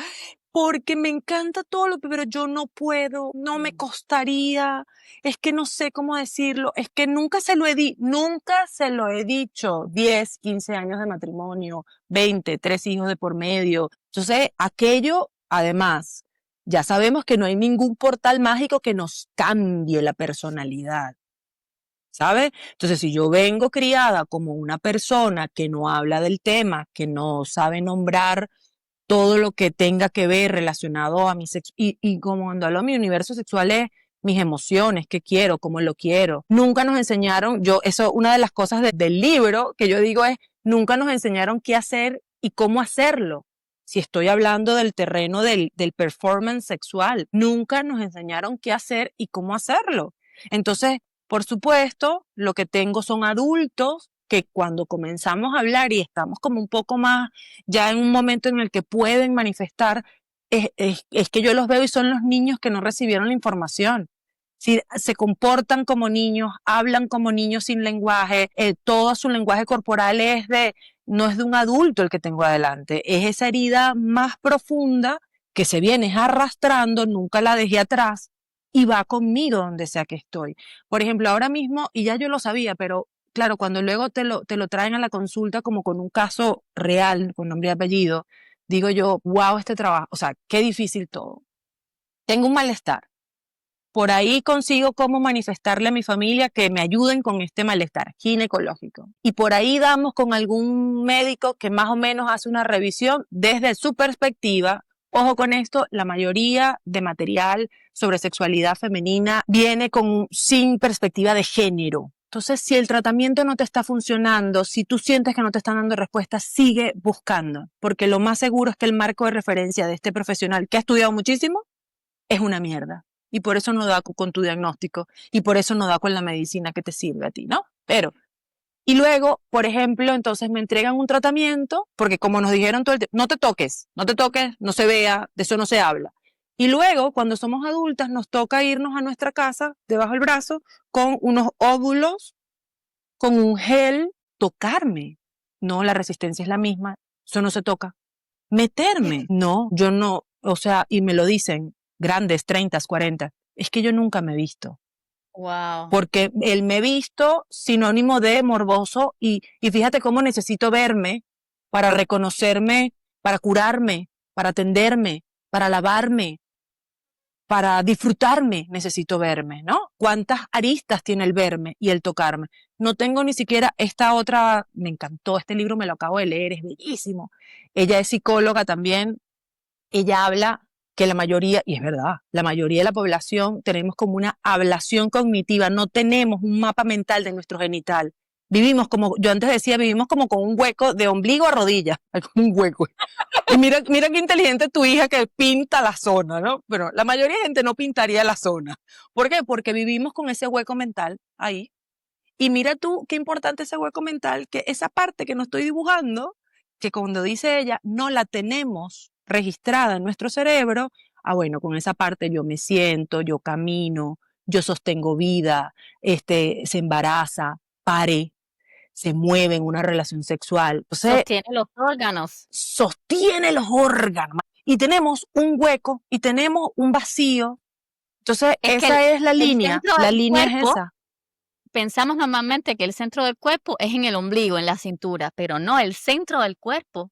porque me encanta todo lo que, pero yo no puedo, no me costaría, es que no sé cómo decirlo, es que nunca se lo he dicho, 10, 15 años de matrimonio, 20, 3 hijos de por medio. Entonces, aquello, además, ya sabemos que no hay ningún portal mágico que nos cambie la personalidad, ¿sabes? Entonces, si yo vengo criada como una persona que no habla del tema, que no sabe nombrar todo lo que tenga que ver relacionado a mi sexo, y como cuando hablo de mi universo sexual es mis emociones, qué quiero, cómo lo quiero. Nunca nos enseñaron, eso, una de las cosas del libro que yo digo es, nunca nos enseñaron qué hacer y cómo hacerlo. Si estoy hablando del terreno del performance sexual, nunca nos enseñaron qué hacer y cómo hacerlo. Entonces, por supuesto, lo que tengo son adultos que cuando comenzamos a hablar y estamos como un poco más ya en un momento en el que pueden manifestar, es que yo los veo y son los niños que no recibieron la información. Si se comportan como niños, hablan como niños sin lenguaje, todo su lenguaje corporal no es de un adulto el que tengo adelante, es esa herida más profunda que se viene arrastrando, nunca la dejé atrás y va conmigo donde sea que estoy. Por ejemplo, ahora mismo, y ya yo lo sabía, pero claro, cuando luego te lo traen a la consulta como con un caso real, con nombre y apellido, digo yo, wow, este trabajo, o sea, qué difícil todo. Tengo un malestar. Por ahí consigo cómo manifestarle a mi familia que me ayuden con este malestar ginecológico. Y por ahí damos con algún médico que más o menos hace una revisión desde su perspectiva. Ojo con esto, la mayoría de material sobre sexualidad femenina viene sin perspectiva de género. Entonces, si el tratamiento no te está funcionando, si tú sientes que no te están dando respuesta, sigue buscando, porque lo más seguro es que el marco de referencia de este profesional que ha estudiado muchísimo es una mierda. Y por eso no da con tu diagnóstico y por eso no da con la medicina que te sirve a ti, ¿no? Y luego, por ejemplo, entonces me entregan un tratamiento, porque como nos dijeron todo el tiempo, no te toques, no se vea, de eso no se habla. Y luego, cuando somos adultas, nos toca irnos a nuestra casa, debajo del brazo, con unos óvulos, con un gel, tocarme. No, la resistencia es la misma, eso no se toca. Meterme, no, yo no, o sea, y me lo dicen, grandes, 30, 40, es que yo nunca me he visto. Wow. Porque el me he visto sinónimo de morboso y fíjate cómo necesito verme para reconocerme, para curarme, para atenderme, para lavarme, para disfrutarme, necesito verme, ¿no? ¿Cuántas aristas tiene el verme y el tocarme? No tengo ni siquiera esta otra, me encantó, este libro me lo acabo de leer, es bellísimo. Ella es psicóloga también, ella habla que la mayoría, y es verdad, la mayoría de la población tenemos como una ablación cognitiva, no tenemos un mapa mental de nuestro genital. Vivimos como, yo antes decía, vivimos como con un hueco de ombligo a rodilla, hay como un hueco. Y mira qué inteligente tu hija que pinta la zona, ¿no? Pero la mayoría de gente no pintaría la zona. ¿Por qué? Porque vivimos con ese hueco mental ahí. Y mira tú qué importante ese hueco mental, que esa parte que no estoy dibujando, que cuando dice ella, no la tenemos registrada en nuestro cerebro, bueno, con esa parte yo me siento, yo camino, yo sostengo vida, se embaraza, pare, se mueve en una relación sexual. Entonces, Sostiene los órganos. sostiene los órganos. Y tenemos un hueco y tenemos un vacío. Entonces, esa es la línea. La línea es esa. Pensamos normalmente que el centro del cuerpo es en el ombligo, en la cintura, pero no, el centro del cuerpo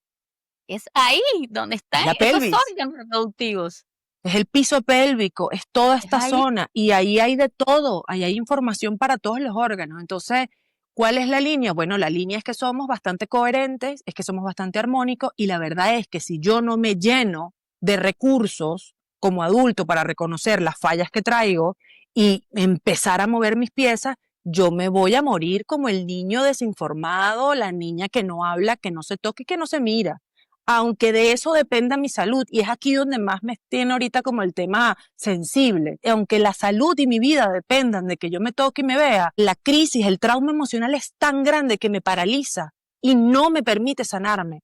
es ahí donde están la esos pelvis. órganos reproductivos. Es el piso pélvico, es toda esta zona y ahí hay de todo, ahí hay información para todos los órganos. Entonces, ¿cuál es la línea? Bueno, la línea es que somos bastante coherentes, es que somos bastante armónicos y la verdad es que si yo no me lleno de recursos como adulto para reconocer las fallas que traigo y empezar a mover mis piezas, yo me voy a morir como el niño desinformado, la niña que no habla, que no se toca y que no se mira. Aunque de eso dependa mi salud, y es aquí donde más me tiene ahorita como el tema sensible. Aunque la salud y mi vida dependan de que yo me toque y me vea, la crisis, el trauma emocional es tan grande que me paraliza y no me permite sanarme.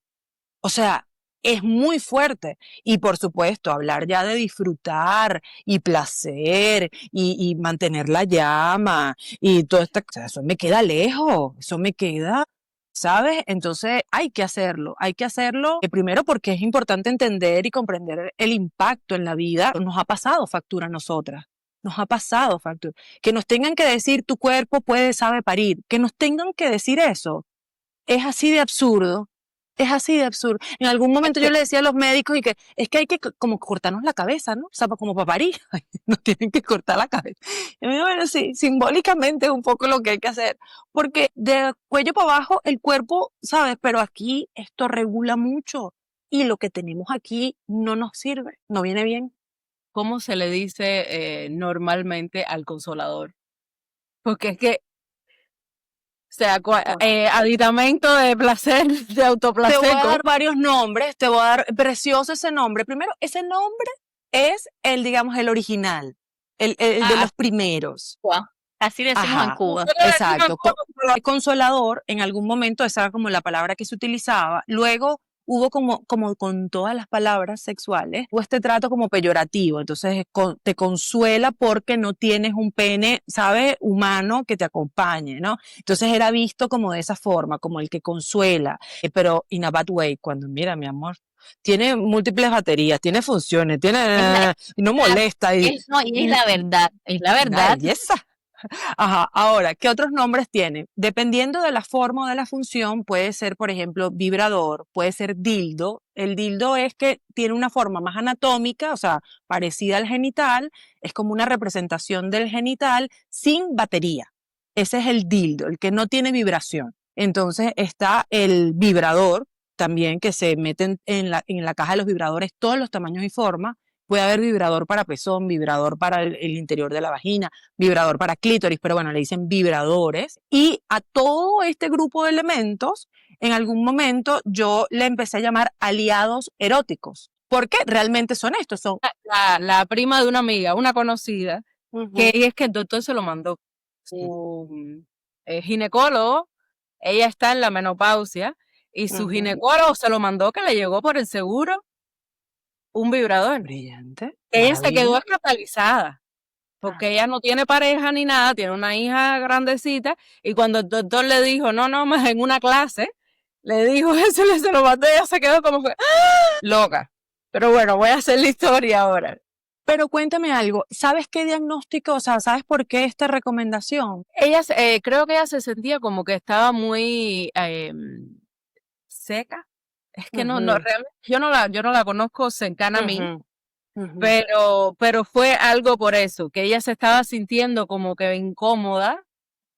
O sea, es muy fuerte. Y por supuesto, hablar ya de disfrutar y placer y mantener la llama y todo esto, o sea, eso me queda lejos, eso me queda, ¿sabes? Entonces hay que hacerlo, primero porque es importante entender y comprender el impacto en la vida. Nos ha pasado factura a nosotras. Nos ha pasado factura. Que nos tengan que decir tu cuerpo sabe parir, que nos tengan que decir eso, es así de absurdo. Es así de absurdo. En algún momento yo le decía a los médicos y que es que hay que como cortarnos la cabeza, ¿no? O sea, como para parir, nos tienen que cortar la cabeza. Y me digo, bueno, sí, simbólicamente es un poco lo que hay que hacer, porque de cuello para abajo el cuerpo, ¿sabes? Pero aquí esto regula mucho y lo que tenemos aquí no nos sirve, no viene bien. ¿Cómo se le dice normalmente al consolador? Porque es que, o sea, aditamento de placer, de Te autoplacer. voy a dar varios nombres, te voy a dar precioso ese nombre. Primero, ese nombre es digamos, el original, el de los primeros. Así decimos en Ajá, Cuba. exacto. Consolador, en algún momento esa era como la palabra que se utilizaba. Luego hubo como con todas las palabras sexuales, hubo este trato como peyorativo. Entonces te consuela porque no tienes un pene, ¿sabes? Humano que te acompañe, ¿no? Entonces era visto como de esa forma, como el que consuela, pero in a bad way, cuando mira, mi amor, tiene múltiples baterías, tiene funciones, y no molesta. Y es la verdad, es la verdad. Belleza. Ajá, ahora, ¿qué otros nombres tiene? Dependiendo de la forma o de la función, puede ser, por ejemplo, vibrador, puede ser dildo. El dildo es que tiene una forma más anatómica, o sea, parecida al genital, es como una representación del genital sin batería. Ese es el dildo, el que no tiene vibración. Entonces está el vibrador, también que se meten en la caja de los vibradores todos los tamaños y formas. Puede haber vibrador para pezón, vibrador para el interior de la vagina, vibrador para clítoris, pero bueno, le dicen vibradores. Y a todo este grupo de elementos, en algún momento yo le empecé a llamar aliados eróticos. Porque realmente son estos, son... La prima de una amiga, una conocida, que es que el doctor se lo mandó. Su ginecólogo, ella está en la menopausia, y su ginecólogo se lo mandó, que le llegó por el seguro un vibrador. Brillante. Ella se quedó escandalizada porque ella no tiene pareja ni nada, tiene una hija grandecita, y cuando el doctor le dijo, no, más en una clase, le dijo eso, se lo mandó, ella se quedó como que ¡ah! Loca. Pero bueno, voy a hacer la historia ahora. Pero cuéntame algo, ¿sabes qué diagnóstico, o sea, sabes por qué esta recomendación? Ella, creo que ella se sentía como que estaba muy seca. Es que no, realmente, yo no la conozco cercana a mí, pero fue algo por eso, que ella se estaba sintiendo como que incómoda,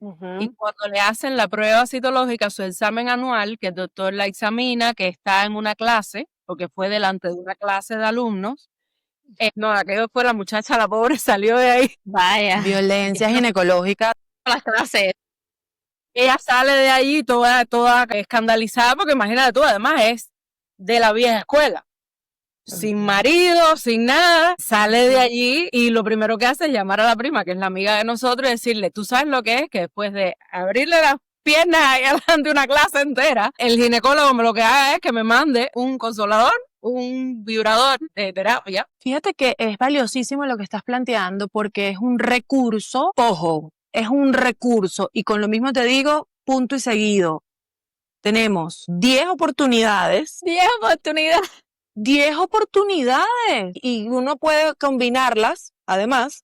y cuando le hacen la prueba citológica, su examen anual, que el doctor la examina, que está en una clase, porque fue delante de una clase de alumnos, no, aquello fue la muchacha, la pobre, salió de ahí. Vaya. Violencia ginecológica. Las clases. Ella sale de allí toda escandalizada, porque imagínate tú, además es de la vieja escuela. Sin marido, sin nada, sale de allí y lo primero que hace es llamar a la prima, que es la amiga de nosotros, y decirle, ¿tú sabes lo que es? Que después de abrirle las piernas ahí adelante una clase entera, el ginecólogo lo que haga es que me mande un consolador, un vibrador de terapia. Fíjate que es valiosísimo lo que estás planteando porque es un recurso, ojo, es un recurso, y con lo mismo te digo, punto y seguido. Tenemos 10 oportunidades. 10 oportunidades. Y uno puede combinarlas, además,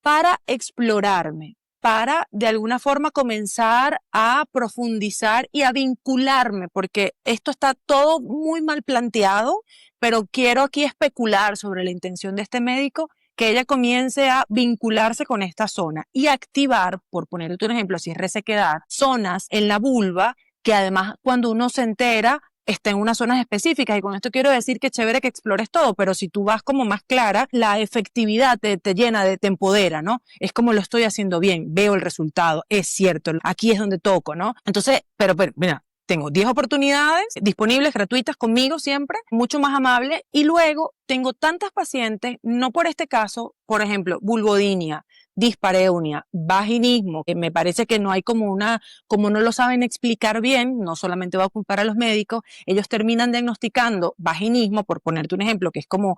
para explorarme, para de alguna forma comenzar a profundizar y a vincularme, porque esto está todo muy mal planteado, pero quiero aquí especular sobre la intención de este médico, que ella comience a vincularse con esta zona y activar, por ponerte un ejemplo, si es resequedad, zonas en la vulva que además cuando uno se entera está en unas zonas específicas, y con esto quiero decir que es chévere que explores todo, pero si tú vas como más clara, la efectividad te llena, te empodera, ¿no? Es como lo estoy haciendo bien, veo el resultado, es cierto, aquí es donde toco, ¿no? Entonces, pero mira, tengo 10 oportunidades disponibles, gratuitas conmigo siempre, mucho más amable, y luego tengo tantas pacientes, no por este caso, por ejemplo, vulvodynia, dispareunia, vaginismo, que me parece que no hay como no lo saben explicar bien, no solamente va a culpar a los médicos, ellos terminan diagnosticando vaginismo, por ponerte un ejemplo, que es como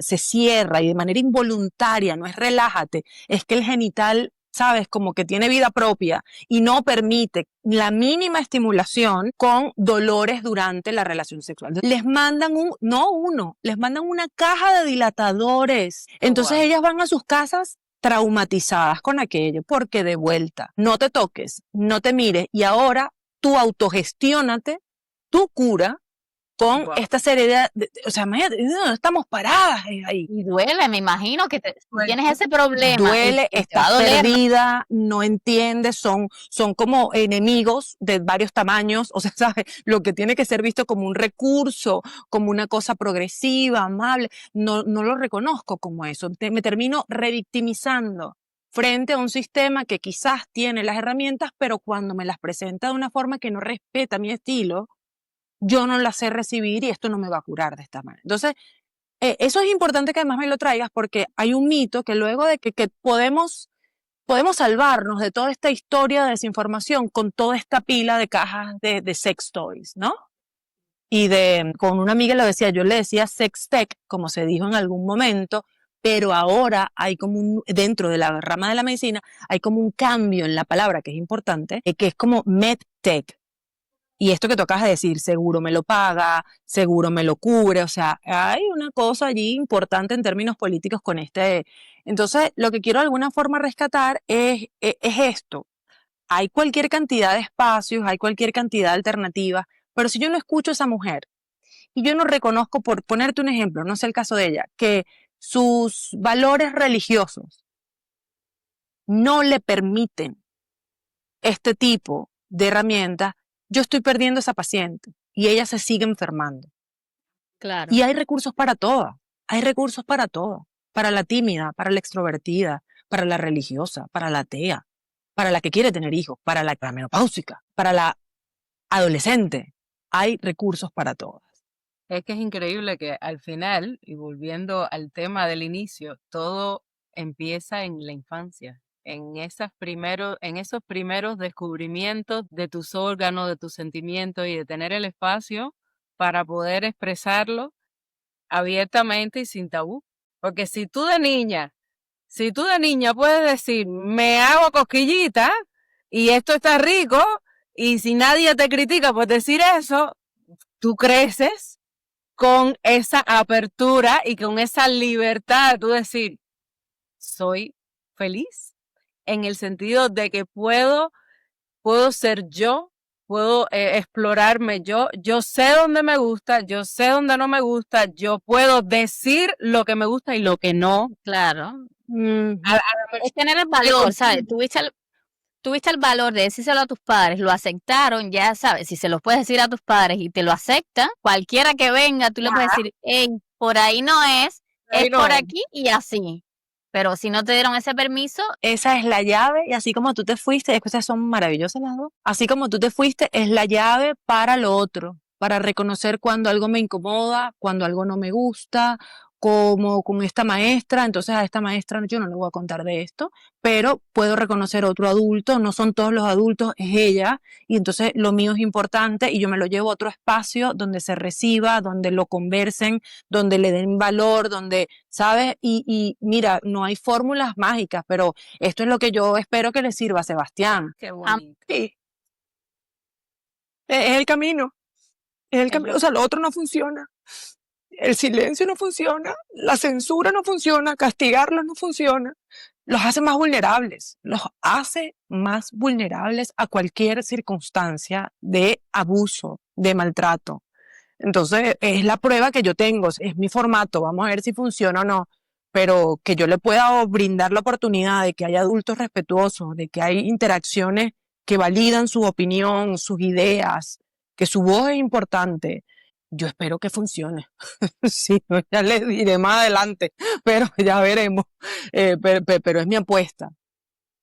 se cierra y de manera involuntaria, no es relájate, es que el genital, sabes, como que tiene vida propia y no permite la mínima estimulación con dolores durante la relación sexual. Les mandan les mandan una caja de dilatadores. Entonces ellas van a sus casas traumatizadas con aquello, porque de vuelta, no te toques, no te mires, y ahora tú autogestiónate, tú cura con esta serie o sea, imagínate, no estamos paradas ahí. Y duele, me imagino que tienes ese problema. Duele, y te va estás a doler. perdida, no entiendes, son como enemigos de varios tamaños, o sea, ¿sabes? Lo que tiene que ser visto como un recurso, como una cosa progresiva, amable, no lo reconozco como eso, me termino revictimizando frente a un sistema que quizás tiene las herramientas, pero cuando me las presenta de una forma que no respeta mi estilo, yo no la sé recibir y esto no me va a curar de esta manera. Entonces, eso es importante que además me lo traigas, porque hay un mito que luego de que podemos salvarnos de toda esta historia de desinformación con toda esta pila de cajas de sex toys, ¿no? Y con una amiga yo le decía sex tech, como se dijo en algún momento, pero ahora hay como dentro de la rama de la medicina, hay como un cambio en la palabra que es importante, que es como medtech. Y esto que tú acabas de decir, seguro me lo paga, seguro me lo cubre, o sea, hay una cosa allí importante en términos políticos con este. Entonces, lo que quiero de alguna forma rescatar es esto. Hay cualquier cantidad de espacios, hay cualquier cantidad de alternativas, pero si yo no escucho a esa mujer y yo no reconozco, por ponerte un ejemplo, no sé el caso de ella, que sus valores religiosos no le permiten este tipo de herramientas, yo estoy perdiendo a esa paciente y ella se sigue enfermando. Claro. Y hay recursos para todas, para la tímida, para la extrovertida, para la religiosa, para la atea, para la que quiere tener hijos, para la menopáusica, para la adolescente. Hay recursos para todas. Es que es increíble que al final, y volviendo al tema del inicio, todo empieza en la infancia, en esos primeros descubrimientos de tus órganos, de tus sentimientos, y de tener el espacio para poder expresarlo abiertamente y sin tabú. Porque si tú de niña puedes decir, me hago cosquillita y esto está rico, y si nadie te critica por decir eso, tú creces con esa apertura y con esa libertad de tú decir, soy feliz, en el sentido de que puedo ser yo, puedo explorarme yo sé dónde me gusta, yo sé dónde no me gusta, yo puedo decir lo que me gusta y lo que no. Claro. Es tener el valor, ¿sabes? Tuviste el valor de decírselo a tus padres, lo aceptaron, ya sabes, si se lo puedes decir a tus padres y te lo aceptan, cualquiera que venga, tú le puedes decir, hey, por ahí no es por aquí y así. Pero si no te dieron ese permiso, esa es la llave, y así como tú te fuiste, es que ustedes son maravillosas las dos, así como tú te fuiste, es la llave para lo otro, para reconocer cuando algo me incomoda, cuando algo no me gusta, como con esta maestra. Entonces a esta maestra yo no le voy a contar de esto, pero puedo reconocer otro adulto, no son todos los adultos, es ella, y entonces lo mío es importante y yo me lo llevo a otro espacio donde se reciba, donde lo conversen, donde le den valor, donde, ¿sabes? Y mira, no hay fórmulas mágicas, pero esto es lo que yo espero que le sirva a Sebastián. Qué bonito. Sí. Es el camino. Es el camino. O sea, lo otro no funciona. El silencio no funciona, la censura no funciona, castigarlos no funciona. Los hace más vulnerables a cualquier circunstancia de abuso, de maltrato. Entonces, es la prueba que yo tengo, es mi formato, vamos a ver si funciona o no, pero que yo le pueda brindar la oportunidad de que haya adultos respetuosos, de que hay interacciones que validan su opinión, sus ideas, que su voz es importante. Yo espero que funcione. Sí, no, ya les diré más adelante, pero ya veremos. Pero es mi apuesta.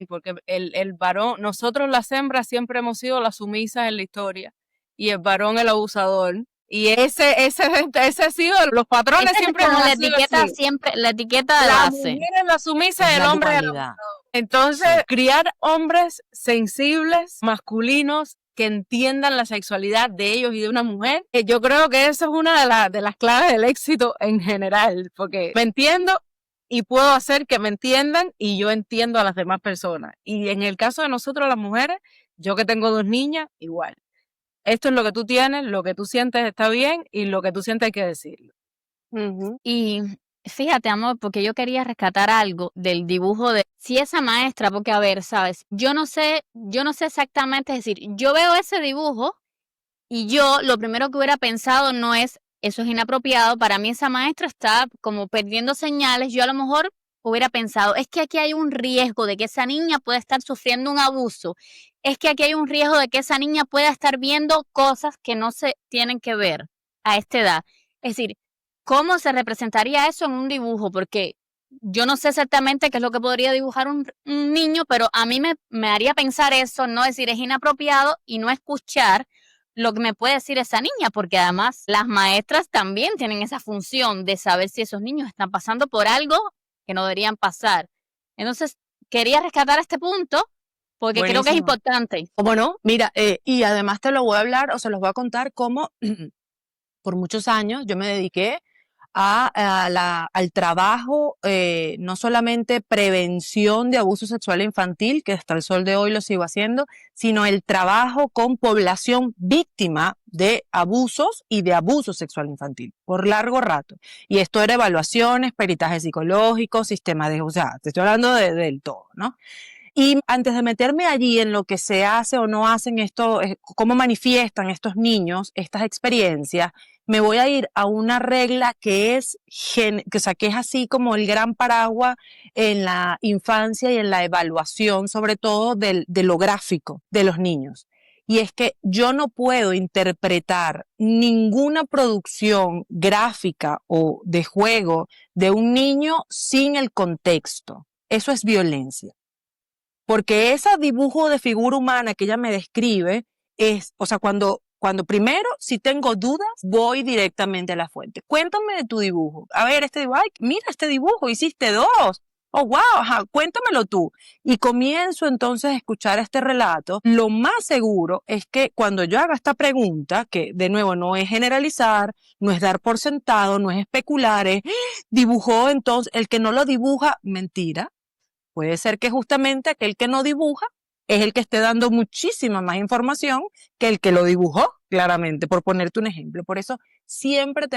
Porque el varón, nosotros las hembras siempre hemos sido las sumisas en la historia y el varón el abusador. Y ese ha sido, los patrones Esa es siempre como han la sido etiqueta así. siempre, la etiqueta de La base. mujer es la sumisa y Es el la hombre es el dualidad. abusador. Entonces, Sí. criar hombres sensibles, masculinos, que entiendan la sexualidad de ellos y de una mujer, yo creo que eso es una de las claves del éxito en general, porque me entiendo y puedo hacer que me entiendan y yo entiendo a las demás personas. Y en el caso de nosotros las mujeres, yo que tengo 2 niñas, igual. Esto es lo que tú tienes, lo que tú sientes está bien y lo que tú sientes hay que decirlo. Ujú. Y fíjate, amor, porque yo quería rescatar algo del dibujo de si esa maestra, porque a ver, sabes, yo no sé exactamente, es decir, yo veo ese dibujo y yo lo primero que hubiera pensado no es eso es inapropiado, para mí esa maestra está como perdiendo señales, yo a lo mejor hubiera pensado, es que aquí hay un riesgo de que esa niña pueda estar sufriendo un abuso, es que aquí hay un riesgo de que esa niña pueda estar viendo cosas que no se tienen que ver a esta edad. Es decir, ¿cómo se representaría eso en un dibujo? Porque yo no sé exactamente qué es lo que podría dibujar un niño, pero a mí me haría pensar eso, no decir es inapropiado y no escuchar lo que me puede decir esa niña, porque además las maestras también tienen esa función de saber si esos niños están pasando por algo que no deberían pasar. Entonces, quería rescatar este punto porque creo que es Buenísimo. importante. ¿Cómo no? Mira, y además te lo voy a hablar o se los voy a contar cómo por muchos años yo me dediqué al trabajo, no solamente prevención de abuso sexual infantil, que hasta el sol de hoy lo sigo haciendo, sino el trabajo con población víctima de abusos y de abuso sexual infantil por largo rato. Y esto era evaluaciones, peritaje psicológico, sistema de, o sea, te estoy hablando del todo, ¿no? Y antes de meterme allí en lo que se hace o no hacen esto, cómo manifiestan estos niños estas experiencias, me voy a ir a una regla que es, que es así como el gran paraguas en la infancia y en la evaluación, sobre todo de lo gráfico de los niños. Y es que yo no puedo interpretar ninguna producción gráfica o de juego de un niño sin el contexto. Eso es violencia. Porque ese dibujo de figura humana que ella me describe es, o sea, cuando primero, si tengo dudas, voy directamente a la fuente. Cuéntame de tu dibujo. A ver, este dibujo, ay, mira este dibujo, hiciste 2. Oh, wow, ajá, cuéntamelo tú. Y comienzo entonces a escuchar este relato. Lo más seguro es que cuando yo haga esta pregunta, que de nuevo no es generalizar, no es dar por sentado, no es especular, es dibujó entonces, el que no lo dibuja, mentira. Puede ser que justamente aquel que no dibuja es el que esté dando muchísima más información que el que lo dibujó, claramente, por ponerte un ejemplo. Por eso siempre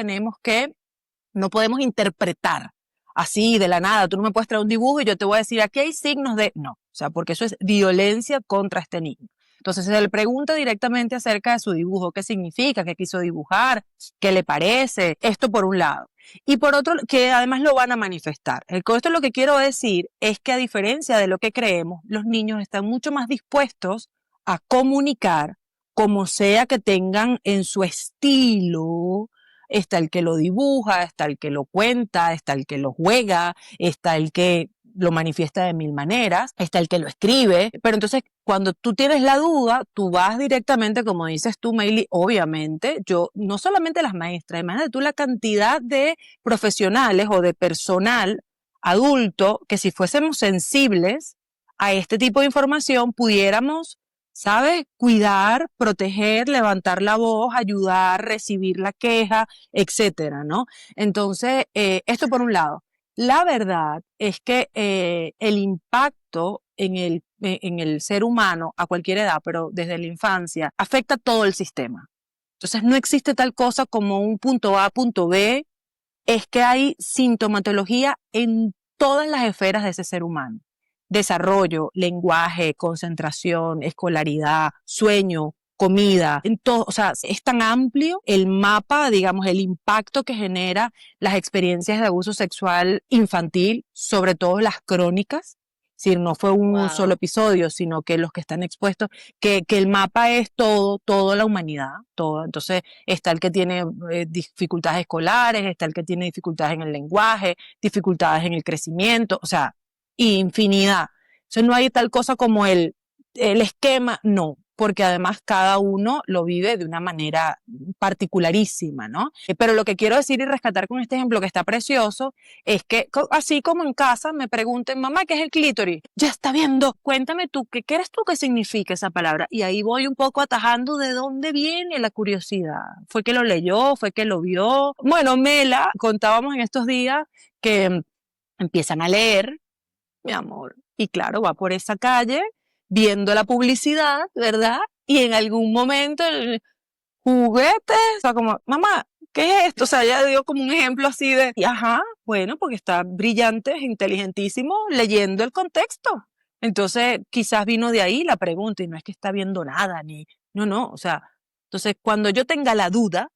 no podemos interpretar así de la nada. Tú no me puedes traer un dibujo y yo te voy a decir, aquí hay signos de... No, o sea, porque eso es violencia contra este niño. Entonces se le pregunta directamente acerca de su dibujo, qué significa, qué quiso dibujar, qué le parece, esto por un lado. Y por otro, que además lo van a manifestar. Con esto lo que quiero decir es que a diferencia de lo que creemos, los niños están mucho más dispuestos a comunicar como sea que tengan en su estilo. Está el que lo dibuja, está el que lo cuenta, está el que lo juega, está el que lo manifiesta de 1000 maneras, está el que lo escribe, pero entonces cuando tú tienes la duda, tú vas directamente, como dices tú, Meili, obviamente, yo, no solamente las maestras, imagínate tú la cantidad de profesionales o de personal adulto que si fuésemos sensibles a este tipo de información, pudiéramos, ¿sabes? Cuidar, proteger, levantar la voz, ayudar, recibir la queja, etcétera, ¿no? Entonces, esto por un lado. La verdad es que el impacto en el ser humano a cualquier edad, pero desde la infancia, afecta todo el sistema. Entonces no existe tal cosa como un punto A, punto B, es que hay sintomatología en todas las esferas de ese ser humano. Desarrollo, lenguaje, concentración, escolaridad, sueño, comida, en todo, o sea, es tan amplio el mapa, digamos, el impacto que genera las experiencias de abuso sexual infantil, sobre todo las crónicas, Es decir, no fue un Wow. solo episodio, sino que los que están expuestos, que el mapa es toda la humanidad, todo. Entonces está el que tiene dificultades escolares, está el que tiene dificultades en el lenguaje, dificultades en el crecimiento, o sea, infinidad. Entonces no hay tal cosa como el esquema, no, porque además cada uno lo vive de una manera particularísima, ¿no? Pero lo que quiero decir y rescatar con este ejemplo que está precioso es que así como en casa me pregunten, mamá, ¿qué es el clítoris? Ya está viendo, cuéntame tú, ¿qué crees tú que significa esa palabra? Y ahí voy un poco atajando de dónde viene la curiosidad. ¿Fue que lo leyó? ¿Fue que lo vio? Bueno, Mela, contábamos en estos días que empiezan a leer, mi amor, y claro, va por esa calle viendo la publicidad, ¿verdad? Y en algún momento juguetes, o sea, como, mamá, ¿qué es esto? O sea, ella dio como un ejemplo así de, y ajá, bueno, porque está brillante, inteligentísimo, leyendo el contexto. Entonces, quizás vino de ahí la pregunta, y no es que está viendo nada, ni, no, o sea, entonces cuando yo tenga la duda,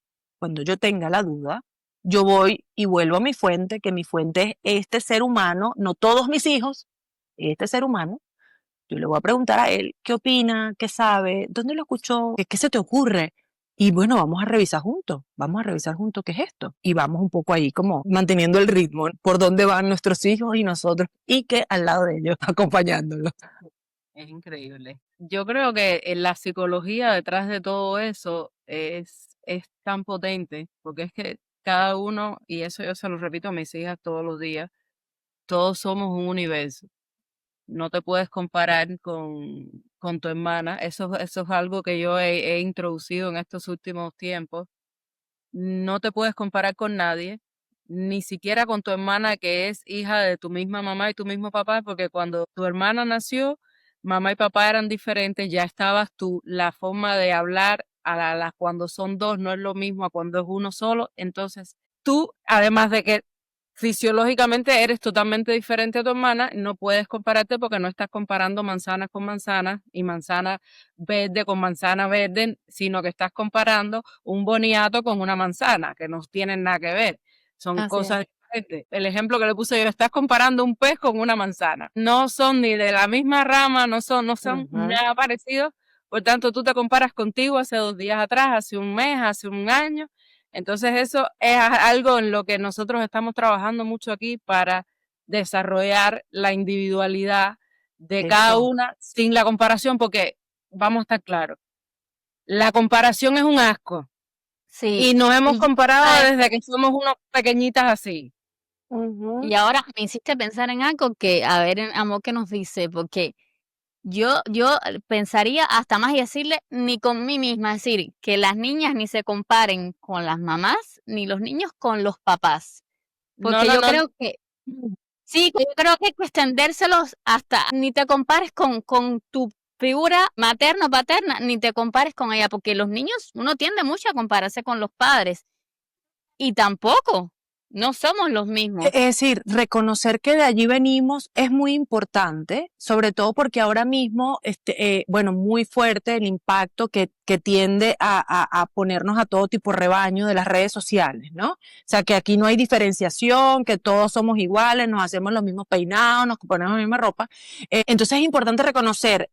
yo voy y vuelvo a mi fuente, que mi fuente es este ser humano, no todos mis hijos, este ser humano. Yo le voy a preguntar a él qué opina, qué sabe, dónde lo escuchó, qué se te ocurre. Y bueno, vamos a revisar juntos qué es esto. Y vamos un poco ahí como manteniendo el ritmo, por dónde van nuestros hijos y nosotros, y que al lado de ellos, acompañándolos. Es increíble. Yo creo que la psicología detrás de todo eso es tan potente, porque es que cada uno, y eso yo se lo repito a mis hijas todos los días, todos somos un universo. No te puedes comparar con tu hermana. Eso es algo que yo he introducido en estos últimos tiempos. No te puedes comparar con nadie, ni siquiera con tu hermana que es hija de tu misma mamá y tu mismo papá, porque cuando tu hermana nació, mamá y papá eran diferentes, ya estabas tú, la forma de hablar cuando son dos no es lo mismo a cuando es uno solo. Entonces, tú, además de que fisiológicamente eres totalmente diferente a tu hermana, no puedes compararte porque no estás comparando manzanas con manzanas y manzana verde con manzana verde, sino que estás comparando un boniato con una manzana, que no tienen nada que ver. Son Así cosas diferentes. El ejemplo que le puse yo, estás comparando un pez con una manzana. No son ni de la misma rama, no son nada parecidos. Por tanto, tú te comparas contigo hace 2 días atrás, hace un mes, hace un año. Entonces eso es algo en lo que nosotros estamos trabajando mucho aquí para desarrollar la individualidad de cada Eso. una sin la comparación, porque vamos a estar claros, la comparación es un asco Sí. y nos hemos Y, comparado ¿sabes? desde que somos unos pequeñitas así. Y ahora me hiciste pensar en algo que, a ver, amor, ¿qué nos dice? Porque yo pensaría hasta más y decirle ni con mí misma, es decir, que las niñas ni se comparen con las mamás, ni los niños con los papás. Porque yo creo que, sí, yo creo que hay que extendérselos hasta, ni te compares con tu figura materna o paterna, ni te compares con ella, porque los niños, uno tiende mucho a compararse con los padres, y tampoco, no somos los mismos. Es decir, reconocer que de allí venimos es muy importante, sobre todo porque ahora mismo, bueno, muy fuerte el impacto que tiende a ponernos a todo tipo de rebaño de las redes sociales, ¿no? O sea, que aquí no hay diferenciación, que todos somos iguales, nos hacemos los mismos peinados, nos ponemos la misma ropa. Entonces es importante reconocer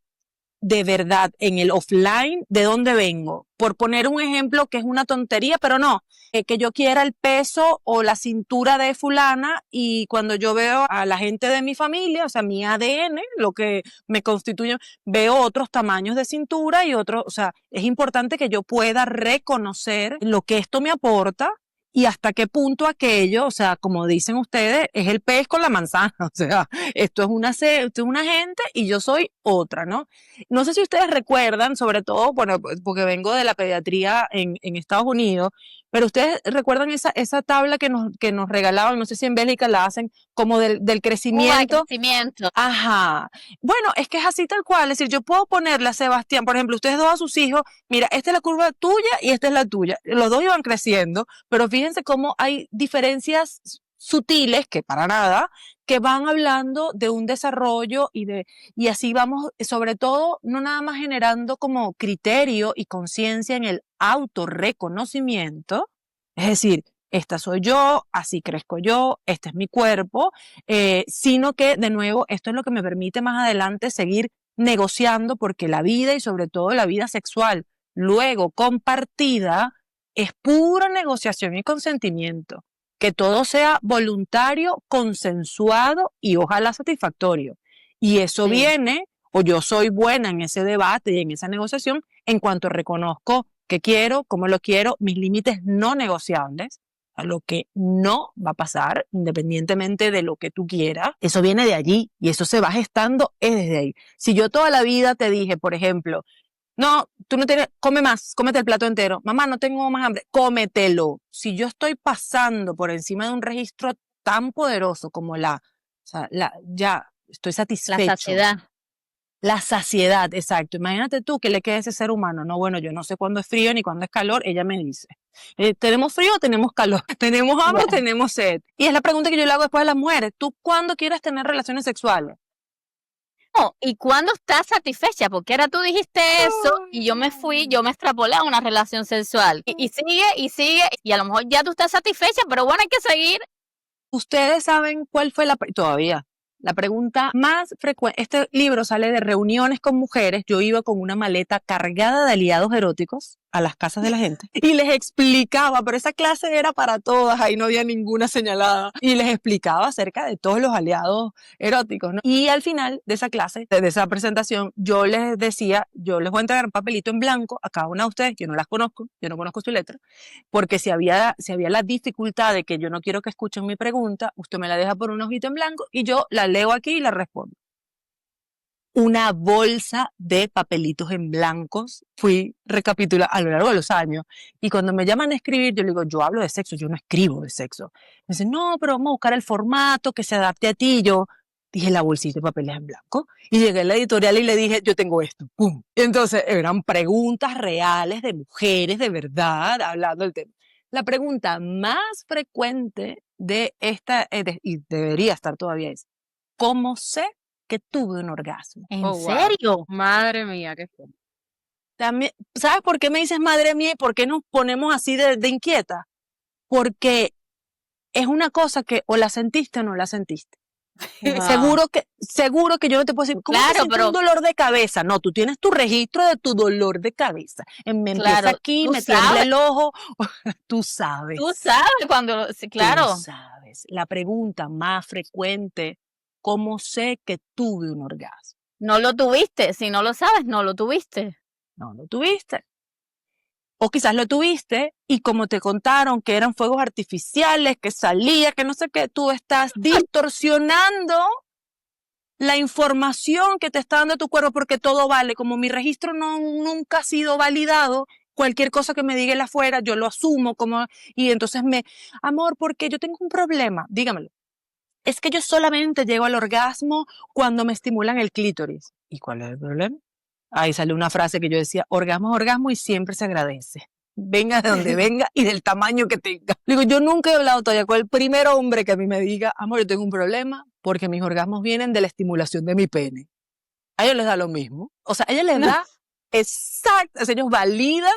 de verdad en el offline de dónde vengo. Por poner un ejemplo que es una tontería, pero no, que yo quiera el peso o la cintura de fulana y cuando yo veo a la gente de mi familia, o sea, mi ADN, lo que me constituye, veo otros tamaños de cintura y otros, o sea, es importante que yo pueda reconocer lo que esto me aporta y hasta qué punto aquello, o sea, como dicen ustedes, es el pez con la manzana, o sea, esto es una gente y yo soy otra, ¿no? No sé si ustedes recuerdan, sobre todo, bueno, porque vengo de la pediatría en Estados Unidos, pero ustedes recuerdan esa tabla que nos regalaban, no sé si en Bélgica la hacen, como del crecimiento. Crecimiento. Ajá. Bueno, es que es así tal cual. Es decir, yo puedo ponerle a Sebastián, por ejemplo, ustedes dos a sus hijos, mira, esta es la curva tuya y esta es la tuya. Los dos iban creciendo, pero fíjense cómo hay diferencias sutiles, que para nada, que van hablando de un desarrollo y así vamos, sobre todo, no nada más generando como criterio y conciencia en el autorreconocimiento, es decir, esta soy yo, así crezco yo, este es mi cuerpo, sino que, de nuevo, esto es lo que me permite más adelante seguir negociando, porque la vida, y sobre todo la vida sexual, luego compartida, es pura negociación y consentimiento. Que todo sea voluntario, consensuado y ojalá satisfactorio. Y eso Sí. viene, o yo soy buena en ese debate y en esa negociación, en cuanto reconozco qué quiero, cómo lo quiero, mis límites no negociables, a lo que no va a pasar, independientemente de lo que tú quieras. Eso viene de allí y eso se va gestando desde ahí. Si yo toda la vida te dije, por ejemplo, no, tú no tienes, come más, cómete el plato entero. Mamá, no tengo más hambre, cómetelo. Si yo estoy pasando por encima de un registro tan poderoso como ya estoy La satisfecho. saciedad. La saciedad, exacto. Imagínate tú que le queda a ese ser humano. No, bueno, yo no sé cuándo es frío ni cuándo es calor. Ella me dice, ¿tenemos frío o tenemos calor? ¿Tenemos hambre o Ya. tenemos sed? Y es la pregunta que yo le hago después a las mujeres. ¿Tú cuándo quieres tener relaciones sexuales? No, ¿y cuándo estás satisfecha? Porque ahora tú dijiste eso y yo me fui, yo me extrapolé a una relación sexual. Y sigue, y a lo mejor ya tú estás satisfecha, pero bueno, hay que seguir. Ustedes saben cuál fue todavía la pregunta más frecuente. Este libro sale de reuniones con mujeres. Yo iba con una maleta cargada de aliados eróticos a las casas de la gente y les explicaba, pero esa clase era para todas, ahí no había ninguna señalada, y les explicaba acerca de todos los aliados eróticos, ¿no? Y al final de esa clase, de esa presentación, yo les decía, yo les voy a entregar un papelito en blanco a cada una de ustedes, yo no las conozco, yo no conozco su letra, porque si había la dificultad de que yo no quiero que escuchen mi pregunta, usted me la deja por un hojito en blanco y yo la leo aquí y la respondo. Una bolsa de papelitos en blancos, fui recapitulando a lo largo de los años, y cuando me llaman a escribir, yo le digo, yo hablo de sexo, yo no escribo de sexo. Me dicen, no, pero vamos a buscar el formato que se adapte a ti. Yo dije, la bolsita de papeles en blanco, y llegué a la editorial y le dije, yo tengo esto, ¡pum! Y entonces eran preguntas reales de mujeres de verdad, hablando del tema. La pregunta más frecuente de esta, y debería estar todavía, es, ¿cómo sé que tuve un orgasmo? ¿En Oh, wow. serio? Madre mía, qué fuerte. También, ¿sabes por qué me dices madre mía y por qué nos ponemos así de inquieta? Porque es una cosa que o la sentiste o no la sentiste. Wow. Seguro que yo no te puedo decir, ¿cómo te Claro, sientes pero un dolor de cabeza? No, tú tienes tu registro de tu dolor de cabeza. Me empieza claro, aquí, tú me tiembla sabes, el ojo. Tú tú sabes. sabes cuando, sí, Tú claro. sabes. La pregunta más frecuente, ¿cómo sé que tuve un orgasmo? No lo tuviste, si no lo sabes, no lo tuviste. No lo tuviste. O quizás lo tuviste y como te contaron que eran fuegos artificiales, que salía, que no sé qué, tú estás distorsionando la información que te está dando tu cuerpo, porque todo vale. Como mi registro nunca ha sido validado, cualquier cosa que me diga el afuera, yo lo asumo como, y entonces amor, porque yo tengo un problema, dígamelo. Es que yo solamente llego al orgasmo cuando me estimulan el clítoris. ¿Y cuál es el problema? Ahí sale una frase que yo decía, orgasmo es orgasmo y siempre se agradece. Venga de donde venga y del tamaño que tenga. Digo, yo nunca he hablado todavía con el primer hombre que a mí me diga, amor, yo tengo un problema porque mis orgasmos vienen de la estimulación de mi pene. A ellos les da lo mismo. O sea, a ellos les No. da exacto. O sea, ellos validan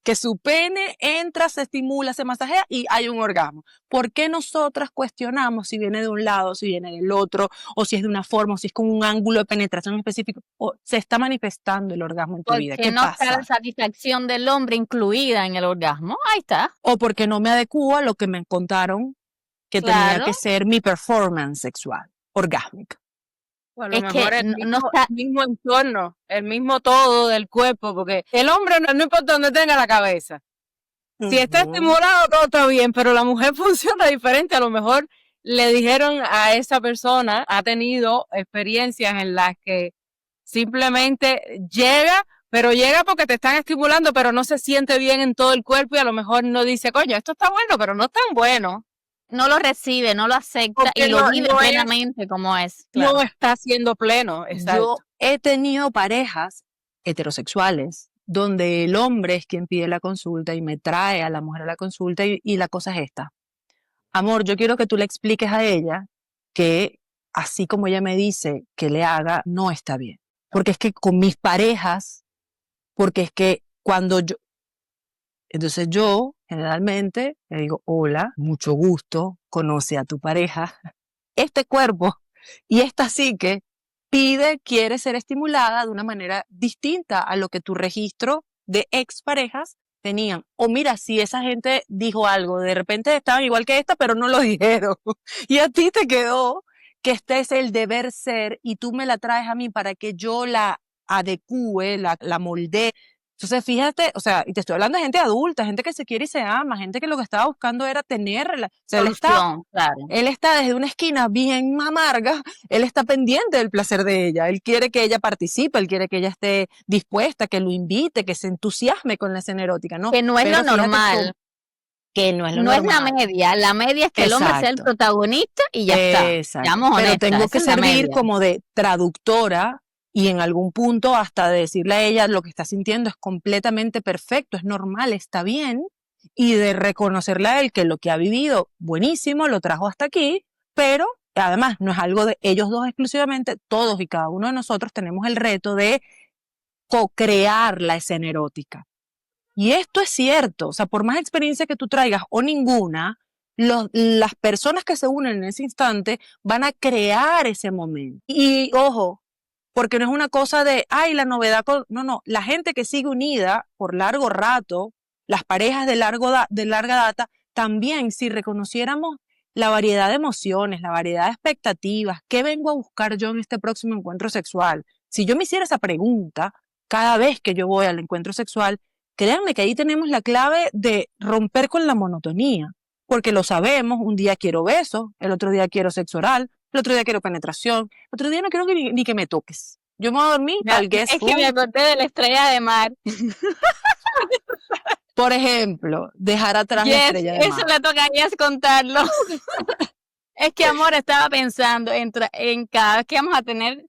que su pene entra, se estimula, se masajea y hay un orgasmo. ¿Por qué nosotras cuestionamos si viene de un lado, si viene del otro, o si es de una forma, o si es con un ángulo de penetración específico? O se está manifestando el orgasmo en tu vida. Porque ¿Qué no está la pasa? satisfacción del hombre incluida en el orgasmo. Ahí está. O porque no me adecuo a lo que me contaron que tenía Claro. que ser mi performance sexual, orgásmica. O a lo Es mejor que el no mismo, está. el mismo entorno, el mismo todo del cuerpo, porque el hombre no importa dónde tenga la cabeza. Si está Ujú. estimulado, todo está bien, pero la mujer funciona diferente. A lo mejor le dijeron a esa persona, ha tenido experiencias en las que simplemente llega, pero llega porque te están estimulando, pero no se siente bien en todo el cuerpo y a lo mejor no dice, coño, esto está bueno, pero no es tan bueno. No lo recibe, no lo acepta Porque y lo no, vive no es, plenamente como es. Claro. no está siendo pleno, exacto. Yo he tenido parejas heterosexuales donde el hombre es quien pide la consulta y me trae a la mujer a la consulta y la cosa es esta. Amor, yo quiero que tú le expliques a ella que así como ella me dice que le haga, no está bien. Porque es que con mis parejas, porque es que cuando yo, Entonces yo generalmente le digo, hola, mucho gusto, conoce a tu pareja. Este cuerpo y esta psique quiere ser estimulada de una manera distinta a lo que tu registro de exparejas tenían. O mira, si esa gente dijo algo, de repente estaban igual que esta, pero no lo dijeron. Y a ti te quedó que este es el deber ser y tú me la traes a mí para que yo la adecúe, la moldee. Entonces, fíjate, o sea, y te estoy hablando de gente adulta, gente que se quiere y se ama, gente que lo que estaba buscando era tener, o sea, Solución, claro. él está desde una esquina bien amarga, él está pendiente del placer de ella, él quiere que ella participe, él quiere que ella esté dispuesta, que lo invite, que se entusiasme con la escena erótica, ¿no? Que no es Pero lo fíjate normal. que no es lo No es la normal. media es que el hombre sea el Exacto. protagonista y ya está. Exacto. Seamos Pero honestas, tengo esa que es la servir media. como de traductora y en algún punto hasta de decirle a ella lo que está sintiendo es completamente perfecto, es normal, está bien, y de reconocerle a él que lo que ha vivido, buenísimo, lo trajo hasta aquí, pero además no es algo de ellos dos exclusivamente, todos y cada uno de nosotros tenemos el reto de co-crear la escena erótica. Y esto es cierto, o sea, por más experiencia que tú traigas o ninguna, las personas que se unen en ese instante van a crear ese momento. Y ojo, porque no es una cosa de, ay, la novedad, no, la gente que sigue unida por largo rato, las parejas de larga data, también si reconociéramos la variedad de emociones, la variedad de expectativas, ¿qué vengo a buscar yo en este próximo encuentro sexual? Si yo me hiciera esa pregunta cada vez que yo voy al encuentro sexual, créanme que ahí tenemos la clave de romper con la monotonía, porque lo sabemos, un día quiero besos, el otro día quiero sexo oral, el otro día quiero penetración, el otro día no quiero ni que me toques. Yo me voy a dormir al guest Es que me room. acordé de la estrella de mar. Por ejemplo, dejar atrás la Yes, estrella de eso mar. le tocaría contarlo. Es que, amor, estaba pensando en cada vez que vamos a tener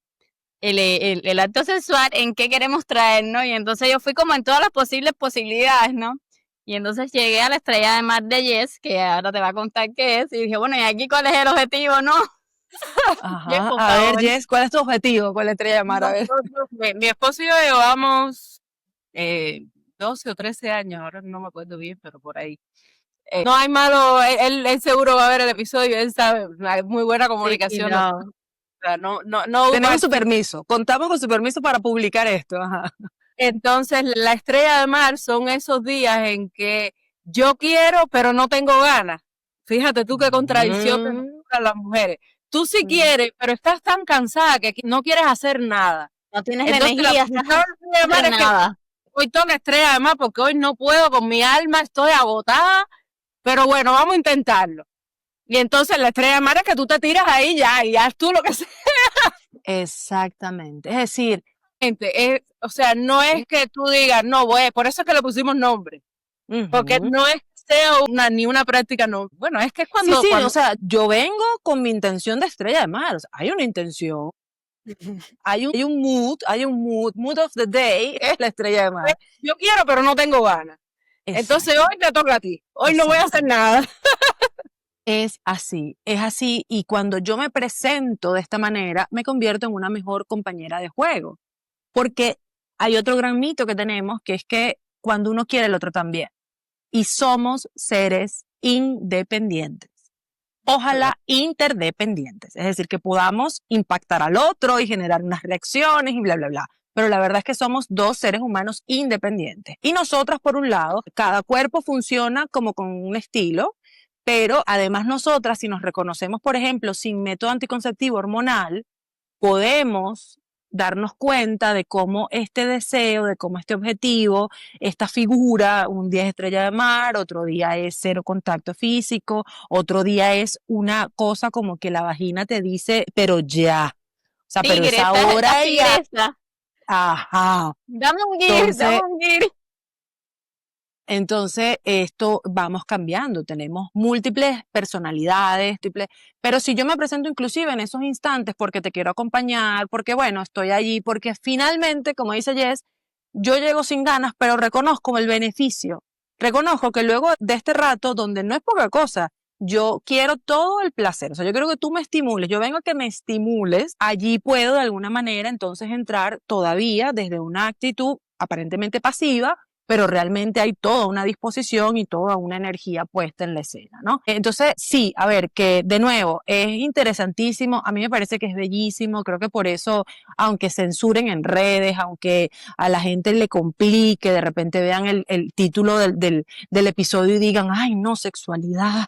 el acto sexual, en qué queremos traernos, y entonces yo fui como en todas las posibles posibilidades, ¿no? Y entonces llegué a la estrella de mar de Yes, que ahora te va a contar qué es, y dije, bueno, ¿y aquí cuál es el objetivo, no? Yes, Ajá. por A ver, favor. Jess, ¿cuál es tu objetivo con la estrella de mar? A ver. Mi esposo y yo llevamos 12 o 13 años, ahora no me acuerdo bien, pero por ahí. No hay malo, él seguro va a ver el episodio, él sabe, hay muy buena comunicación. Sí, no. O sea, no Tenemos su permiso, contamos con su permiso para publicar esto. Ajá. Entonces, la estrella de mar son esos días en que yo quiero, pero no tengo ganas. Fíjate tú qué contradicción tenemos las mujeres. Tú sí quieres, pero estás tan cansada que no quieres hacer nada. No tienes Entonces, la energía, posición de la estrella de mar es que nada. hoy toca estrella de mar porque hoy no puedo con mi alma, estoy agotada, pero bueno, vamos a intentarlo. Y entonces la estrella de mar es que tú te tiras ahí ya y haz tú lo que sea. Exactamente. Es decir, O sea, no es que tú digas, no, voy, por eso es que le pusimos nombre. Porque no es que sea ni una práctica, no. Bueno, es que es cuando... sí, o sea, yo vengo con mi intención de estrella de mar. O sea, hay una intención. Hay un mood of the day, es la estrella de mar. Yo quiero, pero no tengo ganas. Entonces hoy te toca a ti. Hoy no voy a hacer nada. Es así, y cuando yo me presento de esta manera, me convierto en una mejor compañera de juego. Porque hay otro gran mito que tenemos, que es que cuando uno quiere, el otro también. Y somos seres independientes. Ojalá interdependientes. Es decir, que podamos impactar al otro y generar unas reacciones y bla, bla, bla. Pero la verdad es que somos dos seres humanos independientes. Y nosotras, por un lado, cada cuerpo funciona como con un estilo, pero además nosotras, si nos reconocemos, por ejemplo, sin método anticonceptivo hormonal, podemos darnos cuenta de cómo este deseo, de cómo este objetivo, esta figura, un día es estrella de mar, otro día es cero contacto físico, otro día es una cosa como que la vagina te dice, pero ya. O sea, pero es ahora y ya. Ajá. Dame un gir. Entonces, esto vamos cambiando, tenemos múltiples personalidades, pero si yo me presento inclusive en esos instantes porque te quiero acompañar, porque bueno, estoy allí, porque finalmente, como dice Jess, yo llego sin ganas, pero reconozco el beneficio, reconozco que luego de este rato, donde no es poca cosa, yo quiero todo el placer, o sea, yo quiero que tú me estimules, yo vengo a que me estimules, allí puedo de alguna manera entonces entrar todavía desde una actitud aparentemente pasiva, pero realmente hay toda una disposición y toda una energía puesta en la escena, ¿no? Entonces, sí, a ver, que de nuevo, es interesantísimo, a mí me parece que es bellísimo, creo que por eso, aunque censuren en redes, aunque a la gente le complique, de repente vean el título del episodio y digan, ay, no, sexualidad,